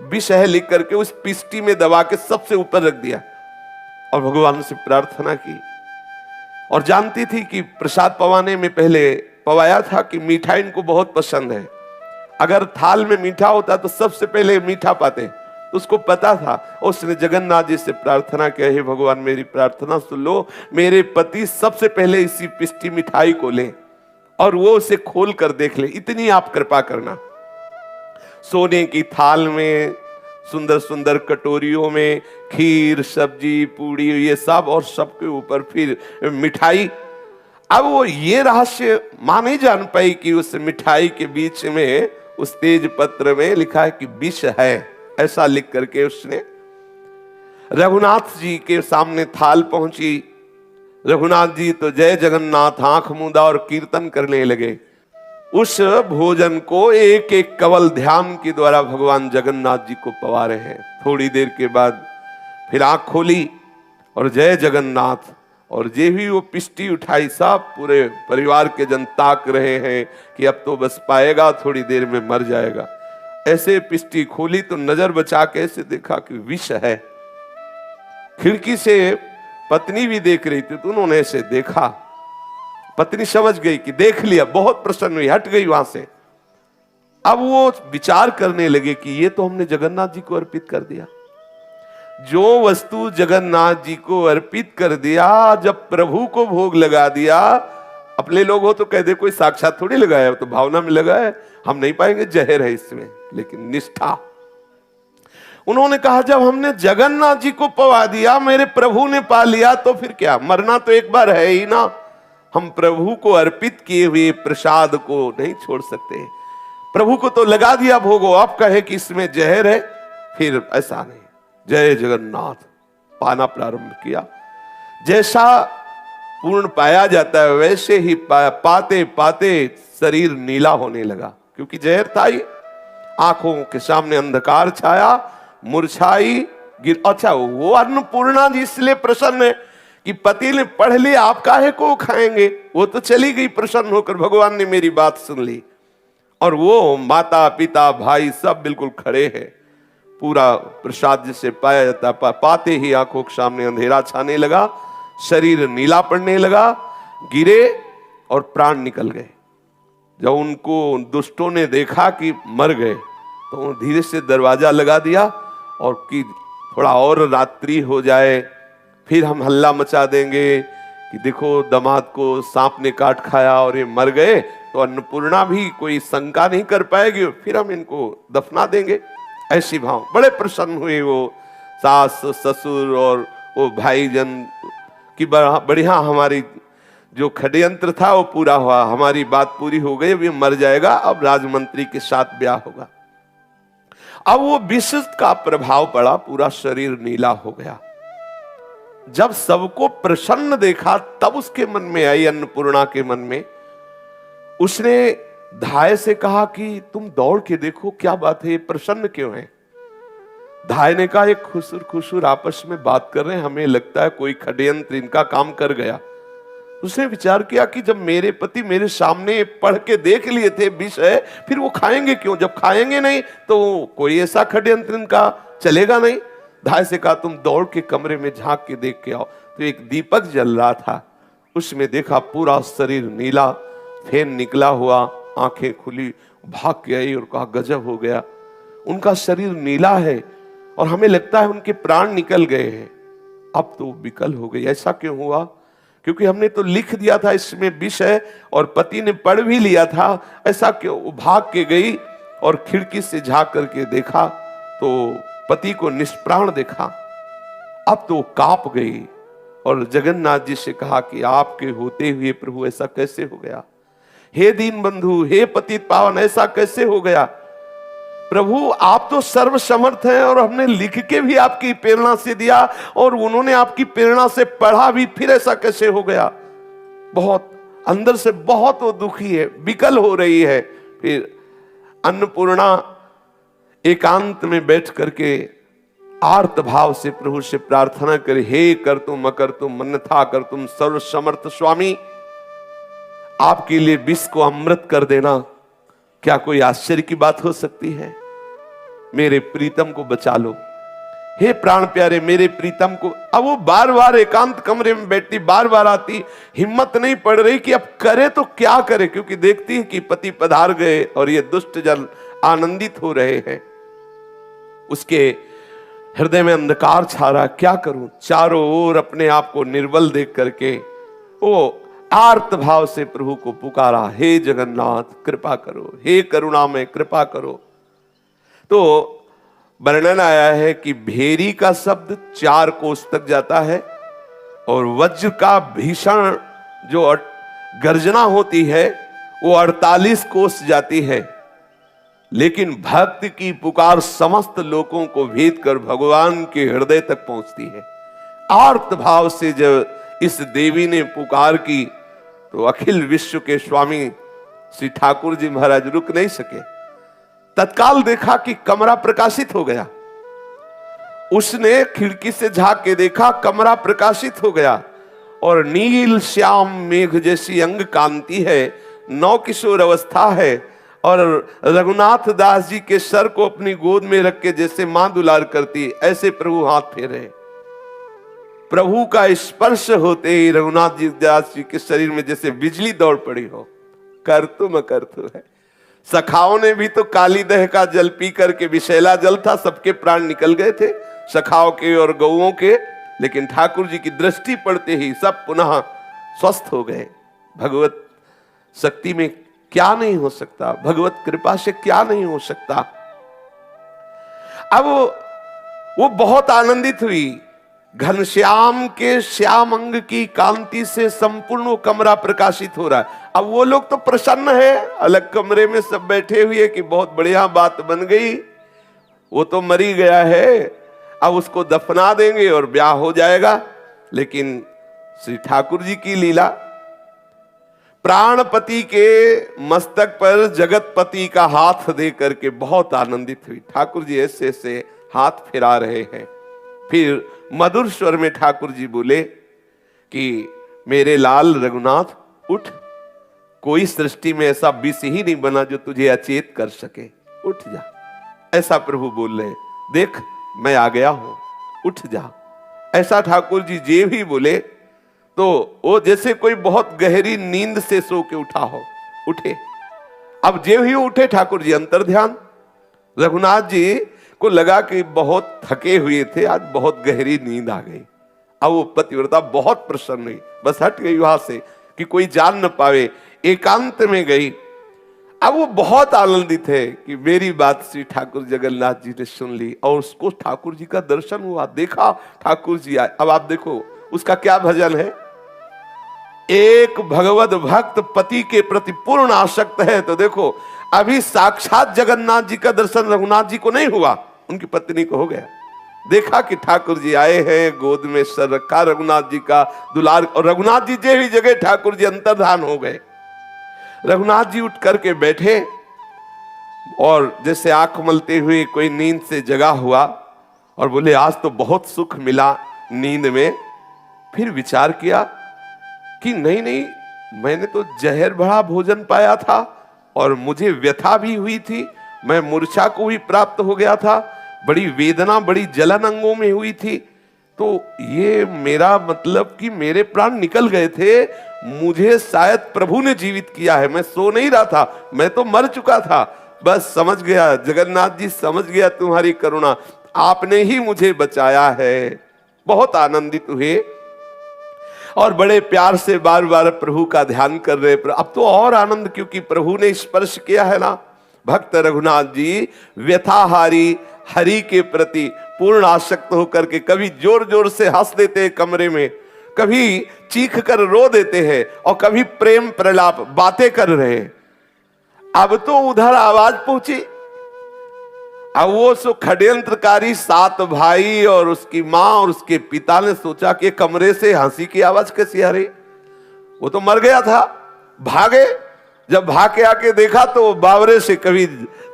विष है लिख करके उस पिष्टी में दबा के सबसे ऊपर रख दिया और भगवान से प्रार्थना की। और जानती थी कि प्रसाद पवाने में पहले पवाया था कि मीठा इनको बहुत पसंद है, अगर थाल में मीठा होता तो सबसे पहले मीठा पाते, तो उसको पता था। उसने जगन्नाथ जी से प्रार्थना की, हे भगवान मेरी प्रार्थना सुन लो, मेरे पति सबसे पहले इसी पिष्टी मिठाई को ले और वो उसे खोल कर देख ले, इतनी आप कृपा करना। सोने की थाल में, सुंदर सुंदर कटोरियों में खीर, सब्जी, पूड़ी, ये सब, और सबके ऊपर फिर मिठाई। अब वो ये रहस्य मां नहीं जान पाई कि उस मिठाई के बीच में उस तेज पत्र में लिखा है कि विष है, ऐसा लिख करके उसने रघुनाथ जी के सामने थाल पहुंची। रघुनाथ जी तो जय जगन्नाथ आंख मूंदा और कीर्तन करने लगे। उस भोजन को एक एक कवल ध्यान के द्वारा भगवान जगन्नाथ जी को पवा रहे हैं। थोड़ी देर के बाद फिर आंख खोली और जय जगन्नाथ, और जे भी वो पिष्टी उठाई, सब पूरे परिवार के जन ताक रहे हैं कि अब तो बस पाएगा, थोड़ी देर में मर जाएगा। ऐसे पिष्टी खोली तो नजर बचा के ऐसे देखा कि विष है। खिड़की से पत्नी भी देख रही थी तो उन्होंने ऐसे देखा। पत्नी समझ गई कि देख लिया, बहुत प्रसन्न हुई, हट गई वहां से। अब वो विचार करने लगे कि ये तो हमने जगन्नाथ जी को अर्पित कर दिया। जो वस्तु जगन्नाथ जी को अर्पित कर दिया, जब प्रभु को भोग लगा दिया, अपने लोग हो तो कह दे कोई साक्षात थोड़ी लगाया, तो भावना में लगा है, हम नहीं पाएंगे, जहर है इसमें। लेकिन निष्ठा, उन्होंने कहा जब हमने जगन्नाथ जी को पवा दिया, मेरे प्रभु ने पा लिया, तो फिर क्या, मरना तो एक बार है ही ना। हम प्रभु को अर्पित किए हुए प्रसाद को नहीं छोड़ सकते। प्रभु को तो लगा दिया भोगो, अब कहे कि इसमें जहर है, फिर ऐसा नहीं। जय जगन्नाथ पाना प्रारंभ किया। जैसा पूर्ण पाया जाता है वैसे ही पाते पाते शरीर नीला होने लगा, क्योंकि जहर था ही। आंखों के सामने अंधकार छाया, मुरझाई गिर। अच्छा, वो अन्नपूर्णा जी इसलिए प्रसन्न है कि पति ने पढ़ लिया, आप काहे को खाएंगे, वो तो चली गई प्रसन्न होकर, भगवान ने मेरी बात सुन ली। और वो माता पिता भाई सब बिल्कुल खड़े हैं। पूरा प्रसाद जिसे पाया जाता, पाते ही आंखों के सामने अंधेरा छाने लगा, शरीर नीला पड़ने लगा, गिरे और प्राण निकल गए। जब उनको दुष्टों ने देखा कि मर गए तो धीरे से दरवाजा लगा दिया और कि थोड़ा और रात्रि हो जाए, फिर हम हल्ला मचा देंगे कि देखो दामाद को सांप ने काट खाया और ये मर गए, तो अन्नपूर्णा भी कोई शंका नहीं कर पाएगी, फिर हम इनको दफना देंगे। ऐसी भाव बड़े प्रसन्न हुए वो सास ससुर और वो भाईजन की, बढ़िया हमारी जो षड्यंत्र था वो पूरा हुआ, हमारी बात पूरी हो गई, अभी मर जाएगा, अब राजमंत्री के साथ ब्याह होगा। अब वो विष का प्रभाव पड़ा, पूरा शरीर नीला हो गया। जब सबको प्रसन्न देखा तब उसके मन में आई, अन्नपूर्णा के मन में, उसने धाय से कहा कि तुम दौड़ के देखो क्या बात है, ये प्रसन्न क्यों है। धाय ने कहा एक खुसुर खुसुर आपस में बात कर रहे हैं, हमें लगता है कोई षड्यंत्र इनका काम कर गया। उसने विचार किया कि जब मेरे पति मेरे सामने पढ़ के देख लिए थे विष है, फिर वो खाएंगे क्यों, जब खाएंगे नहीं तो कोई ऐसा षड्यंत्र इनका चलेगा नहीं। धाय से कहा तुम दौड़ के कमरे में झांक के देख के आओ। तो एक दीपक जल रहा था, उसमें देखा पूरा शरीर नीला, फेन निकला हुआ, आंखें खुली, भाग के आई और कहा गजब हो गया, उनका शरीर नीला है और हमें लगता है उनके प्राण निकल गए हैं। अब तो विकल हो गई, ऐसा क्यों हुआ, क्योंकि हमने तो लिख दिया था इसमें विष है और पति ने पढ़ भी लिया था, ऐसा क्यों। वो भाग के गई और खिड़की से झांक करके देखा तो पति को निष्प्राण देखा। अब तो कांप गई और जगन्नाथ जी से कहा कि आपके होते हुए प्रभु ऐसा कैसे हो गया, हे दीन बंधु, हे पतित पावन, ऐसा कैसे हो गया। प्रभु आप तो सर्व समर्थ हैं और हमने लिख के भी आपकी प्रेरणा से दिया और उन्होंने आपकी प्रेरणा से पढ़ा भी, फिर ऐसा कैसे हो गया। बहुत अंदर से बहुत वो दुखी है, विकल हो रही है। फिर अन्नपूर्णा एकांत में बैठ करके आर्त भाव से प्रभु से प्रार्थना करे, हे कर तुम अकर तुम अन्यथा कर तुम सर्व समर्थ स्वामी, आपके लिए विष को अमृत कर देना क्या कोई आश्चर्य की बात हो सकती है। मेरे प्रीतम को बचा लो, हे प्राण प्यारे मेरे प्रीतम को। अब वो बार बार एकांत कमरे में बैठती, बार बार आती, हिम्मत नहीं पड़ रही कि अब करे तो क्या करे, क्योंकि देखती है कि पति पधार गए और ये दुष्ट जन आनंदित हो रहे हैं। उसके हृदय में अंधकार छा रहा, क्या करूं। चारों ओर अपने आप को निर्बल देख करके वो आर्त भाव से प्रभु को पुकारा, हे जगन्नाथ कृपा करो, हे करुणा में कृपा करो। तो वर्णन आया है कि भेरी का शब्द 4 कोस तक जाता है और वज्र का भीषण जो गर्जना होती है वो 48 कोस जाती है, लेकिन भक्त की पुकार समस्त लोगों को भेद कर भगवान के हृदय तक पहुंचती है। आर्त भाव से जब इस देवी ने पुकार की तो अखिल विश्व के स्वामी श्री ठाकुर जी महाराज रुक नहीं सके। तत्काल देखा कि कमरा प्रकाशित हो गया। उसने खिड़की से झांक के देखा, कमरा प्रकाशित हो गया और नील श्याम मेघ जैसी अंग कांति है, नौ किशोर अवस्था है और रघुनाथ दास जी के सर को अपनी गोद में रख के जैसे मां दुलार करती ऐसे प्रभु हाथ फेरे। प्रभु का स्पर्श होते ही रघुनाथ जी दास जी के शरीर में जैसे बिजली दौड़ पड़ी हो। करतुम करतु है। सखाओं ने भी तो काली दह का जल पी करके, विषैला जल था, सबके प्राण निकल गए थे सखाओं के और गौओं के, लेकिन ठाकुर जी की दृष्टि पड़ते ही सब पुनः स्वस्थ हो गए। भगवत शक्ति में क्या नहीं हो सकता, भगवत कृपा से क्या नहीं हो सकता। अब वो बहुत आनंदित हुई। घनश्याम के श्याम अंग की कांति से संपूर्ण कमरा प्रकाशित हो रहा है। अब वो लोग तो प्रसन्न है, अलग कमरे में सब बैठे हुए कि बहुत बढ़िया बात बन गई, वो तो मरी गया है, अब उसको दफना देंगे और ब्याह हो जाएगा। लेकिन श्री ठाकुर जी की लीला, प्राणपति के मस्तक पर जगतपति का हाथ दे करके बहुत आनंदित हुई। ठाकुर जी ऐसे ऐसे हाथ फिरा रहे हैं। फिर मधुर स्वर में ठाकुर जी बोले कि मेरे लाल रघुनाथ उठ, कोई सृष्टि में ऐसा विष ही नहीं बना जो तुझे अचेत कर सके, उठ जा। ऐसा प्रभु बोल रहे, देख मैं आ गया हूं, उठ जा। ऐसा ठाकुर जी जे भी बोले तो वो जैसे कोई बहुत गहरी नींद से सो के उठा हो, उठे। अब जे ही उठे ठाकुर जी अंतर ध्यान। रघुनाथ जी को लगा कि बहुत थके हुए थे, आज बहुत गहरी नींद आ गई। अब वो पतिव्रता बहुत प्रसन्न हुई, बस हट गई वहां से कि कोई जान न पावे, एकांत में गई। अब वो बहुत आनंदित है कि मेरी बात श्री ठाकुर जगन्नाथ जी ने सुन ली और उसको ठाकुर जी का दर्शन हुआ, देखा ठाकुर जी आए। अब आप देखो उसका क्या भजन है, एक भगवत भक्त पति के प्रति पूर्ण आसक्त है। तो देखो अभी साक्षात जगन्नाथ जी का दर्शन रघुनाथ जी को नहीं हुआ, उनकी पत्नी को हो गया। देखा कि ठाकुर जी आए हैं, गोद में सर रखा रघुनाथ जी का दुलार, और रघुनाथ जी जे भी जगह ठाकुर जी अंतर्धान हो गए। रघुनाथ जी उठ करके बैठे और जैसे आंख मलते हुए कोई नींद से जगा हुआ और बोले आज तो बहुत सुख मिला नींद में। फिर विचार किया कि नहीं नहीं, मैंने तो जहर भरा भोजन पाया था और मुझे व्यथा भी हुई थी, मैं मूर्छा को भी प्राप्त हो गया था, बड़ी वेदना बड़ी जलन अंगों में हुई थी। तो ये मेरा मतलब कि मेरे प्राण निकल गए थे, मुझे शायद प्रभु ने जीवित किया है, मैं सो नहीं रहा था, मैं तो मर चुका था। बस समझ गया जगन्नाथ जी, समझ गया तुम्हारी करुणा, आपने ही मुझे बचाया है। बहुत आनंदित हुए और बड़े प्यार से बार बार प्रभु का ध्यान कर रहे। अब तो और आनंद, क्योंकि प्रभु ने स्पर्श किया है ना। भक्त रघुनाथ जी व्यथाहारी हरि के प्रति पूर्ण आसक्त होकर के कभी जोर जोर से हंस देते हैं कमरे में, कभी चीख कर रो देते हैं और कभी प्रेम प्रलाप बातें कर रहे हैं। अब तो उधर आवाज पहुंची। अब वो सो षड्यंत्रकारी 7 भाई और उसकी मां और उसके पिता ने सोचा कि कमरे से हंसी की आवाज कैसी आ रही, वो तो मर गया था। भागे, जब भाग के आके देखा तो वो बावरे से कभी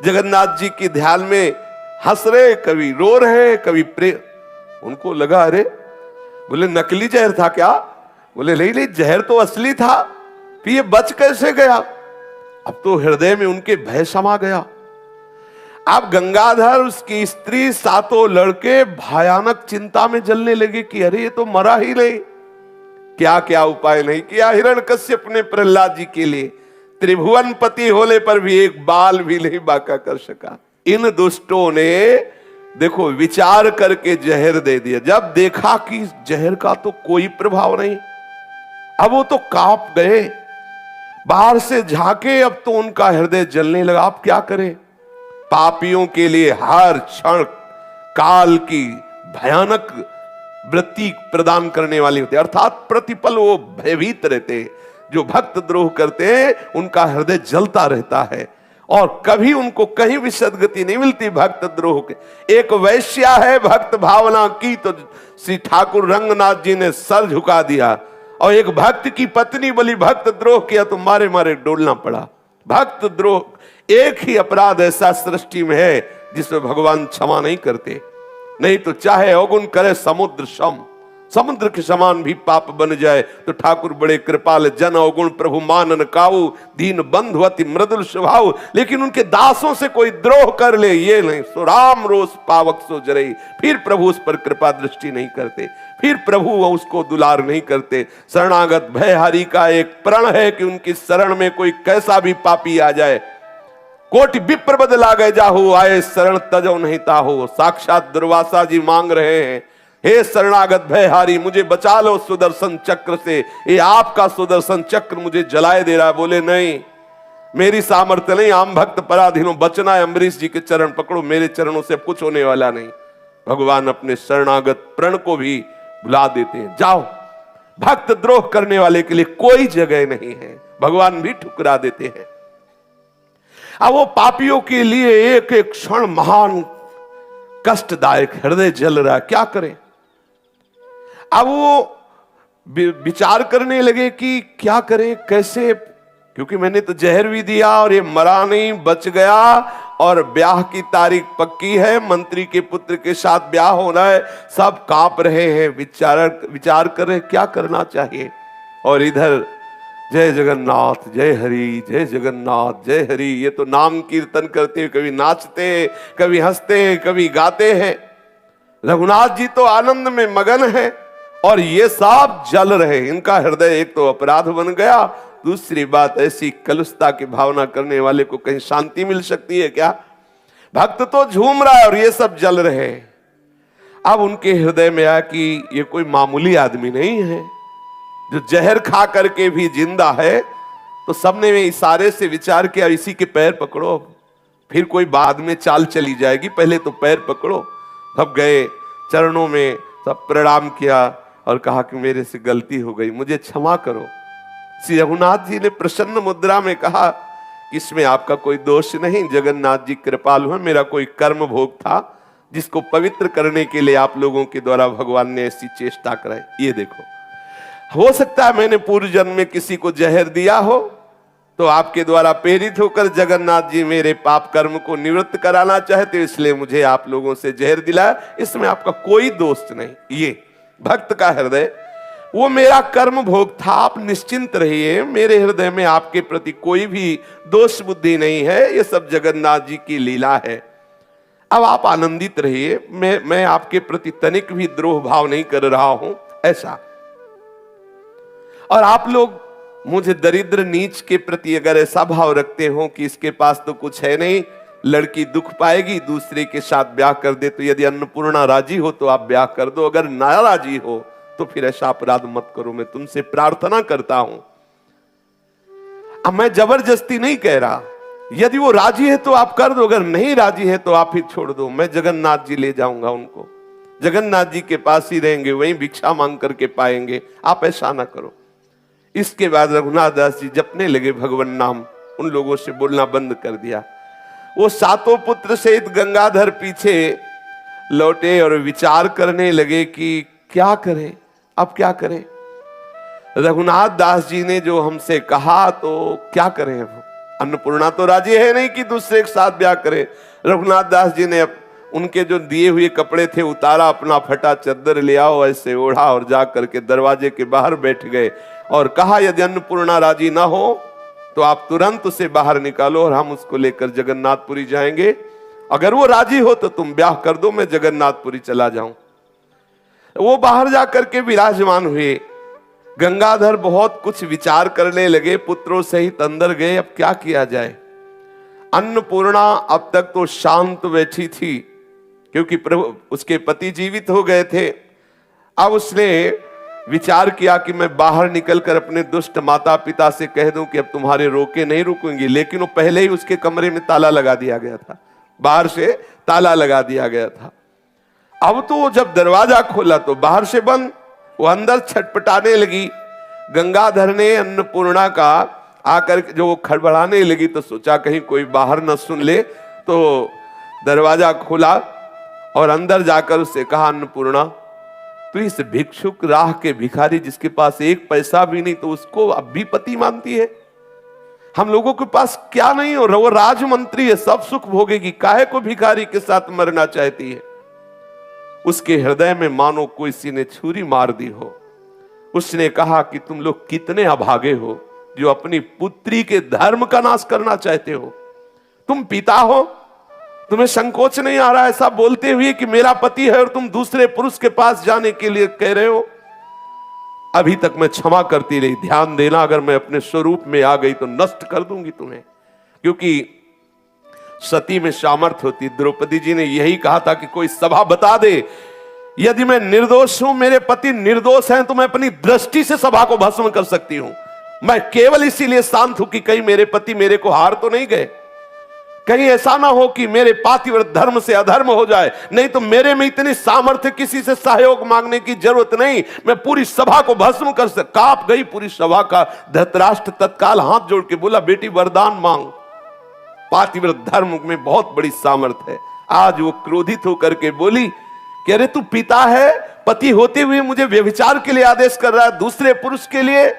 जगन्नाथ जी के ध्यान में हंस रहे, कभी रो रहे, कभी प्रेम। उनको लगा अरे, बोले नकली जहर था क्या? बोले नहीं नहीं, जहर तो असली था, फिर ये बच कैसे गया? अब तो हृदय में उनके भय समा गया। अब गंगाधर, उसकी स्त्री, 7 लड़के भयानक चिंता में जलने लगे कि अरे ये तो मरा ही नहीं। क्या क्या उपाय नहीं किया हिरण्यकश्यप ने प्रहलाद जी के लिए, त्रिभुवन पति होने पर भी एक बाल भी नहीं बांका कर सका। इन दुष्टों ने देखो विचार करके जहर दे दिया। जब देखा कि जहर का तो कोई प्रभाव नहीं, अब वो तो कांप गए, बाहर से झांके, अब तो उनका हृदय जलने लगा। आप क्या करें? पापियों के लिए हर क्षण काल की भयानक वृत्ति प्रदान करने वाली होती है, अर्थात प्रतिपल वो भयभीत रहते। जो भक्त द्रोह करते हैं उनका हृदय जलता रहता है और कभी उनको कहीं भी सदगति नहीं मिलती भक्त द्रोह के। एक वैश्या है, भक्त भावना की तो श्री ठाकुर रंगनाथ जी ने सर झुका दिया, और एक भक्त की पत्नी बोली भक्त द्रोह किया तो मारे मारे डोलना पड़ा। भक्त द्रोह एक ही अपराध ऐसा सृष्टि में है जिसमें भगवान क्षमा नहीं करते, नहीं तो चाहे अवगुण करे समुद्र सम, समुद्र के समान भी पाप बन जाए तो ठाकुर बड़े कृपाल, जन अवगुण प्रभु मानन काऊ, दीन बंधु अति मृदुल स्वभाव। लेकिन उनके दासों से कोई द्रोह कर ले ये नहीं, सो राम रोष पावक सो जरई, फिर प्रभु उस पर कृपा दृष्टि नहीं करते, फिर प्रभु उसको दुलार नहीं करते। शरणागत भयहारी का एक प्रण है कि उनकी शरण में कोई कैसा भी पापी आ जाए, कोटि विप्र बदला गए जाहु, आए शरण तजो नहीं ताहो। साक्षात दुर्वासा जी मांग रहे हैं, हे शरणागत भयहारी मुझे बचा लो सुदर्शन चक्र से, ये आपका सुदर्शन चक्र मुझे जलाए दे रहा है। बोले नहीं, मेरी सामर्थ्य नहीं, आम भक्त पराधीनों, बचना है अम्बरीश जी के चरण पकड़ो, मेरे चरणों से कुछ होने वाला नहीं। भगवान अपने शरणागत प्रण को भी बुला देते हैं, जाओ, भक्त द्रोह करने वाले के लिए कोई जगह नहीं है, भगवान भी ठुकरा देते हैं। अब वो पापियों के लिए एक एक क्षण महान कष्टदायक, हृदय जल रहा है, क्या करें। अब वो विचार करने लगे कि क्या करें, कैसे, क्योंकि मैंने तो जहर भी दिया और ये मरा नहीं, बच गया, और ब्याह की तारीख पक्की है, मंत्री के पुत्र के साथ ब्याह होना है, सब कांप रहे हैं, विचार कर रहे क्या करना चाहिए। और इधर जय जगन्नाथ, जय हरि, जय जगन्नाथ, जय हरि, ये तो नाम कीर्तन करते, कभी नाचते, कभी हंसते, कभी गाते हैं। रघुनाथ जी तो आनंद में मगन है और ये सब जल रहे। इनका हृदय एक तो अपराध बन गया, दूसरी बात ऐसी कलुषता की भावना करने वाले को कहीं शांति मिल सकती है क्या। भक्त तो झूम रहा है और ये सब जल रहे। अब उनके हृदय में आया कि ये कोई मामूली आदमी नहीं है जो जहर खा करके भी जिंदा है। तो सबने में इशारे से विचार किया, इसी के पैर पकड़ो, फिर कोई बाद में चाल चली जाएगी, पहले तो पैर पकड़ो। सब गए, चरणों में सब प्रणाम किया और कहा कि मेरे से गलती हो गई, मुझे क्षमा करो। श्री रघुनाथ जी ने प्रसन्न मुद्रा में कहा, इसमें आपका कोई दोष नहीं, जगन्नाथ जी कृपालु हैं, मेरा कोई कर्म भोग था जिसको पवित्र करने के लिए आप लोगों के द्वारा भगवान ने ऐसी चेष्टा कराई। ये देखो, हो सकता है मैंने पूर्व जन्म में किसी को जहर दिया हो, तो आपके द्वारा प्रेरित होकर जगन्नाथ जी मेरे पाप कर्म को निवृत्त कराना चाहते, इसलिए मुझे आप लोगों से जहर दिलाया, इसमें आपका कोई दोष नहीं। ये भक्त का हृदय, वो मेरा कर्म भोग था, आप निश्चिंत रहिए, मेरे हृदय में आपके प्रति कोई भी दोष बुद्धि नहीं है, ये सब जगन्नाथ जी की लीला है। अब आप आनंदित रहिए, मैं आपके प्रति तनिक भी द्रोह भाव नहीं कर रहा हूं, ऐसा। और आप लोग मुझे दरिद्र नीच के प्रति अगर ऐसा भाव रखते हो कि इसके पास तो कुछ है नहीं, लड़की दुख पाएगी, दूसरे के साथ ब्याह कर दे, तो यदि अन्नपूर्णा राजी हो तो आप ब्याह कर दो, अगर ना राजी हो तो फिर ऐसा अपराध मत करो, मैं तुमसे प्रार्थना करता हूं। अब मैं जबरदस्ती नहीं कह रहा, यदि वो राजी है तो आप कर दो, अगर नहीं राजी है तो आप ही छोड़ दो, मैं जगन्नाथ जी ले जाऊंगा उनको, जगन्नाथ जी के पास ही रहेंगे, वहीं भिक्षा मांग करके पाएंगे, आप ऐसा ना करो। इसके बाद रघुनाथ दास जी जपने लगे भगवान नाम, उन लोगों से बोलना बंद कर दिया। वो सातों पुत्र सहित गंगाधर पीछे लौटे और विचार करने लगे कि क्या करें, अब क्या करें। रघुनाथ दास जी ने जो हमसे कहा तो क्या करें, अब अन्नपूर्णा तो राजी है नहीं कि दूसरे के साथ ब्याह करे। रघुनाथ दास जी ने उनके जो दिए हुए कपड़े थे उतारा, अपना फटा चद्दर ले आओ, ऐसे ओढ़ा और जा करके दरवाजे के बाहर बैठ गए और कहा, यदि अन्नपूर्णा राजी ना हो तो आप तुरंत उसे बाहर निकालो और हम उसको लेकर जगन्नाथपुरी जाएंगे, अगर वो राजी हो तो तुम ब्याह कर दो, मैं जगन्नाथपुरी चला जाऊं। वो बाहर जाकर के विराजमान हुए। गंगाधर बहुत कुछ विचार करने लगे, पुत्रों सहित अंदर गए, अब क्या किया जाए। अन्नपूर्णा अब तक तो शांत बैठी थी क्योंकि प्रभु उसके पति जीवित हो गए थे। अब उसने विचार किया कि मैं बाहर निकलकर अपने दुष्ट माता पिता से कह दूं कि अब तुम्हारे रोके नहीं रुकेंगे, लेकिन वो पहले ही उसके कमरे में ताला लगा दिया गया था, बाहर से ताला लगा दिया गया था। अब तो जब दरवाजा खोला तो बाहर से बंद, वो अंदर छटपटाने लगी, गंगाधर ने अन्नपूर्णा का आकर जो वो खड़बड़ाने लगी तो सोचा कहीं कोई बाहर न सुन ले, तो दरवाजा खोला और अंदर जाकर उससे कहा, अन्नपूर्णा तो इस भिक्षुक राह के भिखारी जिसके पास एक पैसा भी नहीं, तो उसको अब भी पति मानती है? हम लोगों के पास क्या नहीं हो, वो राजमंत्री है, सब सुख भोगेगी, काहे को भिखारी के साथ मरना चाहती है? उसके हृदय में मानो किसी ने छुरी मार दी हो। उसने कहा कि तुम लोग कितने अभागे हो जो अपनी पुत्री के धर्म का नाश करना चाहते हो। तुम पिता हो, तुम्हें संकोच नहीं आ रहा ऐसा बोलते हुए कि मेरा पति है और तुम दूसरे पुरुष के पास जाने के लिए कह रहे हो? अभी तक मैं क्षमा करती रही, ध्यान देना अगर मैं अपने स्वरूप में आ गई तो नष्ट कर दूंगी तुम्हें, क्योंकि सती में सामर्थ्य होती। द्रौपदी जी ने यही कहा था कि कोई सभा बता दे, यदि मैं निर्दोष हूं, मेरे पति निर्दोष हैं, तो मैं अपनी दृष्टि से सभा को भस्म कर सकती हूं। मैं केवल इसीलिए शांत हूं कि कहीं मेरे पति मेरे को हार तो नहीं गए, कहीं ऐसा ना हो कि मेरे पातिव्रत धर्म से अधर्म हो जाए। नहीं तो मेरे में इतनी सामर्थ्य, किसी से सहयोग मांगने की जरूरत नहीं, मैं पूरी सभा को भस्म कर सकता। कांप गई पूरी सभा का। धृतराष्ट्र तत्काल हाथ जोड़ के बोला, बेटी वरदान मांग, पातिव्रत धर्म में बहुत बड़ी सामर्थ्य है। आज वो क्रोधित होकर के बोली कि अरे तू पिता है, पति होते हुए मुझे व्यभिचार के लिए आदेश कर रहा है, दूसरे पुरुष के लिए।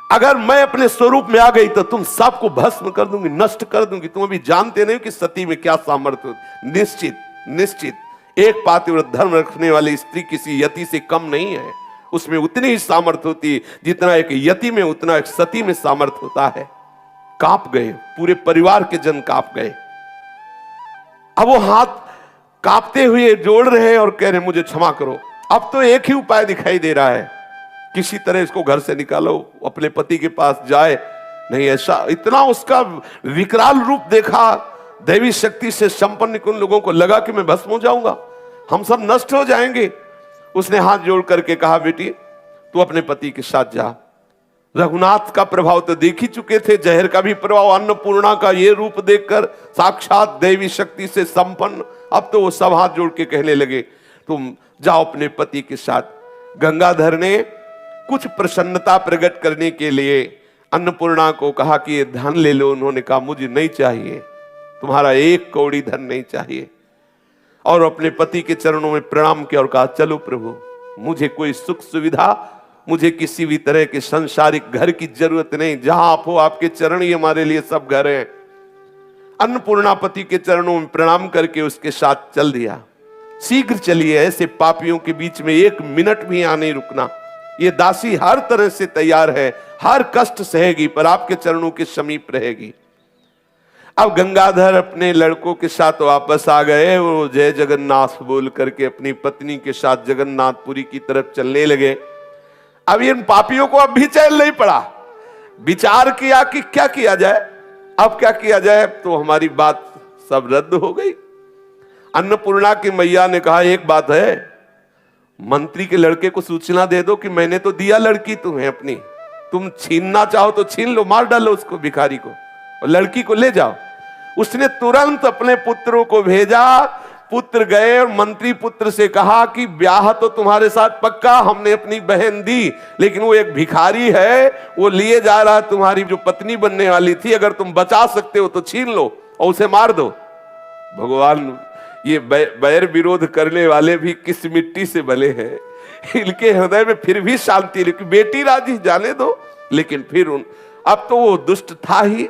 अगर मैं अपने स्वरूप में आ गई तो तुम सबको भस्म कर दूंगी, नष्ट कर दूंगी। तुम अभी जानते नहीं कि सती में क्या सामर्थ्य होती। निश्चित निश्चित एक पातिव्रत धर्म रखने वाली स्त्री किसी यति से कम नहीं है, उसमें उतनी ही सामर्थ्य होती है जितना एक यति में उतना एक सती में सामर्थ्य होता है। कांप गए, पूरे परिवार के जन कांप गए। अब वो हाथ कांपते हुए जोड़ रहे हैं और कह रहे मुझे क्षमा करो। अब तो एक ही उपाय दिखाई दे रहा है, किसी तरह इसको घर से निकालो, अपने पति के पास जाए। नहीं ऐसा, इतना उसका विकराल रूप देखा, दैवी शक्ति से संपन्न उन लोगों को लगा कि मैं भस्म हो जाऊंगा, हम सब नष्ट हो जाएंगे। उसने हाथ जोड़ करके कहा, बेटी तू अपने पति के साथ जा। रघुनाथ का प्रभाव तो देख ही चुके थे, जहर का भी प्रभाव, अन्नपूर्णा का ये रूप देखकर साक्षात दैवी शक्ति से संपन्न। अब तो वो सब हाथ जोड़ के कहने लगे, तुम जाओ अपने पति के साथ। गंगाधर ने कुछ प्रसन्नता प्रकट करने के लिए अन्नपूर्णा को कहा कि ये धन ले लो। उन्होंने कहा मुझे नहीं चाहिए, तुम्हारा एक कौड़ी धन नहीं चाहिए। और अपने पति के चरणों में प्रणाम किया और कहा, चलो प्रभु, मुझे कोई सुख सुविधा, मुझे किसी भी तरह के संसारिक घर की जरूरत नहीं, जहां आप हो आपके चरण ही हमारे लिए सब घर है। अन्नपूर्णा पति के चरणों में प्रणाम करके उसके साथ चल दिया। शीघ्र चलिए, ऐसे पापियों के बीच में एक मिनट भी यहाँ नहीं रुकना। ये दासी हर तरह से तैयार है, हर कष्ट सहेगी, पर आपके चरणों के समीप रहेगी। अब गंगाधर अपने लड़कों के साथ वापस आ गए। वो जय जगन्नाथ बोल करके अपनी पत्नी के साथ जगन्नाथपुरी की तरफ चलने लगे। अब इन पापियों को अब भी चैन नहीं पड़ा। विचार किया कि क्या किया जाए, अब क्या किया जाए, तो हमारी बात सब रद्द हो गई। अन्नपूर्णा की मैया ने कहा, एक बात है, मंत्री के लड़के को सूचना दे दो कि मैंने तो दिया लड़की तुम्हें अपनी, तुम छीनना चाहो तो छीन लो, मार डालो उसको, भिखारी को, और लड़की को ले जाओ। उसने तुरंत अपने पुत्रों को भेजा। पुत्र गए और मंत्री पुत्र से कहा कि ब्याह तो तुम्हारे साथ पक्का, हमने अपनी बहन दी, लेकिन वो एक भिखारी है, वो लिए जा रहा है तुम्हारी जो पत्नी बनने वाली थी, अगर तुम बचा सकते हो तो छीन लो और उसे मार दो। भगवान, ये बैर विरोध करने वाले भी किस मिट्टी से बने हैं, इनके हृदय में फिर भी शांति, लेकिन बेटी राजी, जाने दो। लेकिन फिर अब तो वो दुष्ट था ही,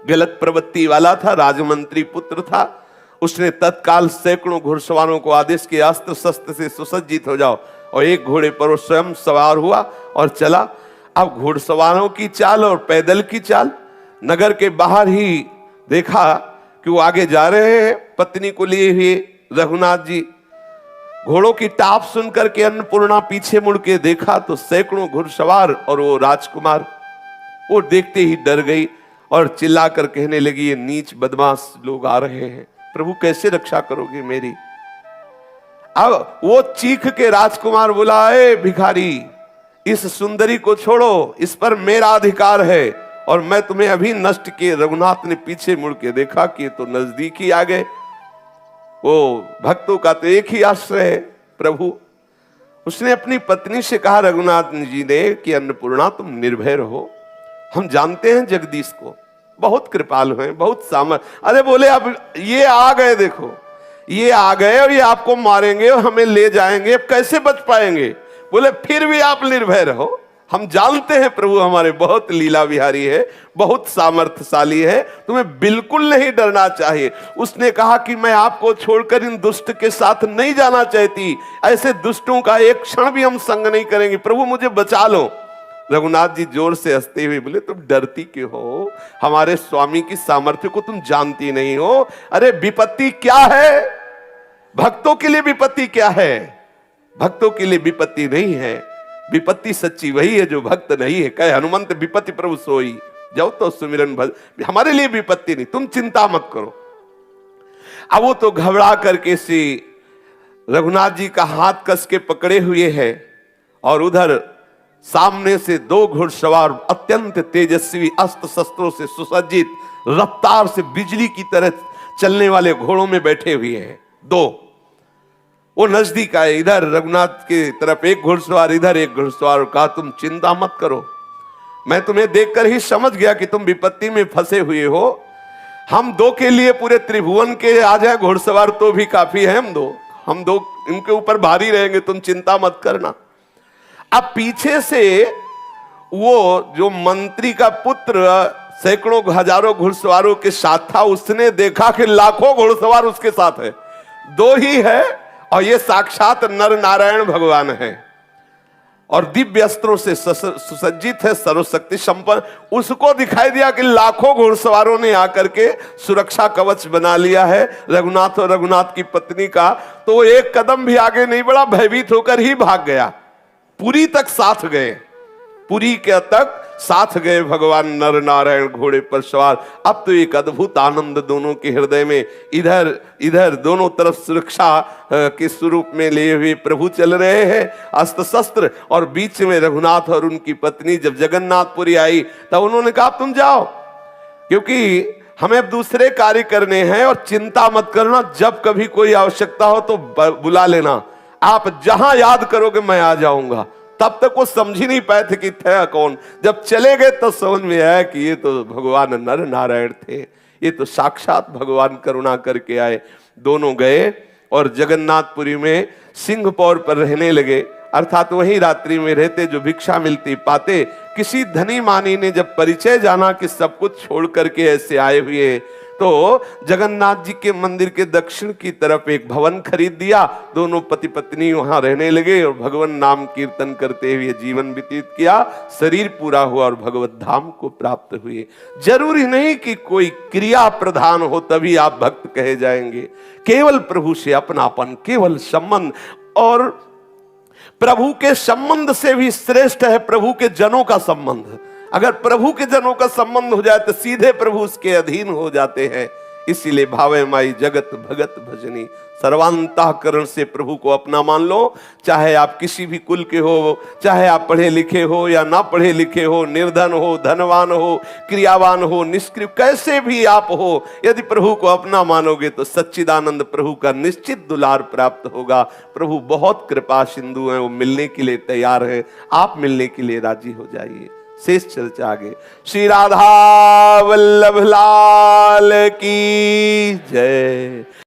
गलत प्रवृत्ति वाला था, राजमंत्री पुत्र था। उसने तत्काल सैकड़ों घुड़सवारों को आदेश किया, अस्त्र शस्त्र से सुसज्जित हो जाओ, और एक घोड़े पर वो स्वयं सवार हुआ और चला। अब घुड़सवारों की चाल और पैदल की चाल, नगर के बाहर ही देखा कि वो आगे जा रहे हैं पत्नी को लिए हुए रघुनाथ जी। घोड़ों की टाप सुनकर के अन्नपूर्णा पीछे मुड़ के देखा तो सैकड़ों घुड़सवार और वो राजकुमार, वो देखते ही डर गई और चिल्लाकर कहने लगी, ये नीच बदमाश लोग आ रहे हैं, प्रभु कैसे रक्षा करोगे मेरी। अब वो चीख के राजकुमार बोला, ए भिखारी, इस सुंदरी को छोड़ो, इस पर मेरा अधिकार है और मैं तुम्हें अभी नष्ट किए। रघुनाथ ने पीछे मुड़ के देखा कि तो नजदीक ही आ गए। वो भक्तों का तो एक ही आश्रय है प्रभु। उसने अपनी पत्नी से कहा रघुनाथ जी ने कि अन्नपूर्णा तुम निर्भय रहो, हम जानते हैं जगदीश को, बहुत कृपालु हैं, बहुत सामर्थ। अरे बोले अब ये आ गए, देखो ये आ गए और ये आपको मारेंगे और हमें ले जाएंगे, अब कैसे बच पाएंगे? बोले फिर भी आप निर्भय रहो, हम जानते हैं प्रभु हमारे बहुत लीला विहारी है, बहुत सामर्थ्यशाली है, तुम्हें बिल्कुल नहीं डरना चाहिए। उसने कहा कि मैं आपको छोड़कर इन दुष्ट के साथ नहीं जाना चाहती, ऐसे दुष्टों का एक क्षण भी हम संग नहीं करेंगे, प्रभु मुझे बचा लो। रघुनाथ जी जोर से हंसते हुए बोले तुम डरती क्यों हो? हमारे स्वामी की सामर्थ्य को तुम जानती नहीं हो? अरे विपत्ति क्या है? भक्तों के लिए विपत्ति क्या है? भक्तों के लिए विपत्ति नहीं है, विपत्ति सच्ची वही है जो भक्त नहीं है। कहे हनुमंत विपत्ति प्रभु सोई, जाओ तो सुमिरन भज, हमारे लिए विपत्ति नहीं, तुम चिंता मत करो। अब वो तो घबरा करके सी रघुनाथ जी का हाथ कस के पकड़े हुए है, और उधर सामने से दो घुड़सवार अत्यंत तेजस्वी अस्त्र शस्त्रों से सुसज्जित, रफ्तार से बिजली की तरह चलने वाले घोड़ों में बैठे हुए हैं दो। वो नजदीक आए, इधर रघुनाथ की तरफ एक घुड़सवार, इधर एक घुड़सवार। कहा तुम चिंता मत करो, मैं तुम्हें देखकर ही समझ गया कि तुम विपत्ति में फंसे हुए हो। हम दो के लिए पूरे त्रिभुवन के आ जाए घुड़सवार तो भी काफी है, हम दो इनके ऊपर भारी रहेंगे, तुम चिंता मत करना। अब पीछे से वो जो मंत्री का पुत्र सैकड़ों हजारों घुड़सवारों के साथ था, उसने देखा कि लाखों घुड़सवार उसके साथ है, दो ही है और ये साक्षात नर नारायण भगवान है, और दिव्य अस्त्रों से सुसज्जित है, सर्वशक्ति संपन्न। उसको दिखाई दिया कि लाखों घुड़सवारों ने आकर के सुरक्षा कवच बना लिया है रघुनाथ और रघुनाथ की पत्नी का। तो वो एक कदम भी आगे नहीं बढ़ा, भयभीत होकर ही भाग गया। पुरी तक साथ गए, पुरी के तक साथ गए भगवान नर नारायण घोड़े पर सवार। अब तो एक अद्भुत आनंद दोनों के हृदय में, इधर इधर दोनों तरफ सुरक्षा के स्वरूप में लिए हुए प्रभु चल रहे हैं, अस्त्र शस्त्र, और बीच में रघुनाथ और उनकी पत्नी। जब जगन्नाथपुरी आई तब उन्होंने कहा तुम जाओ, क्योंकि हमें अब दूसरे कार्य करने हैं, और चिंता मत करना, जब कभी कोई आवश्यकता हो तो बुला लेना, आप जहां याद करोगे मैं आ जाऊंगा। तब तक वो समझ ही नहीं पाए थे कि थे कौन। जब चले गए तो समझ में आया कि ये तो भगवान नर नारायण थे, ये तो साक्षात भगवान करुणा करके आए। दोनों गए और जगन्नाथपुरी में सिंहपौर पर रहने लगे, अर्थात वही रात्रि में रहते, जो भिक्षा मिलती पाते। किसी धनी मानी ने जब परिचय जाना कि सब कुछ छोड़ करके ऐसे आए हुए, तो जगन्नाथ जी के मंदिर के दक्षिण की तरफ एक भवन खरीद दिया। दोनों पति पत्नी वहां रहने लगे और भगवान नाम कीर्तन करते हुए जीवन व्यतीत किया। शरीर पूरा हुआ और भगवत धाम को प्राप्त हुए। जरूरी नहीं कि कोई क्रिया प्रधान हो तभी आप भक्त कहे जाएंगे। केवल प्रभु से अपनापन, केवल संबंध, और प्रभु के संबंध से भी श्रेष्ठ है प्रभु के जनों का संबंध। अगर प्रभु के जनों का संबंध हो जाए तो सीधे प्रभु उसके अधीन हो जाते हैं। इसीलिए भावे माई जगत भगत भजनी, सर्वांतःकरण से प्रभु को अपना मान लो। चाहे आप किसी भी कुल के हो, चाहे आप पढ़े लिखे हो या ना पढ़े लिखे हो, निर्धन हो, धनवान हो, क्रियावान हो, निष्क्रिय, कैसे भी आप हो, यदि प्रभु को अपना मानोगे तो सच्चिदानंद प्रभु का निश्चित दुलार प्राप्त होगा। प्रभु बहुत कृपा सिंधु हैं, वो मिलने के लिए तैयार है। आप मिलने के लिए राजी हो जाइए। शेष चर्चा आगे। श्री राधा वल्लभ लाल की जय।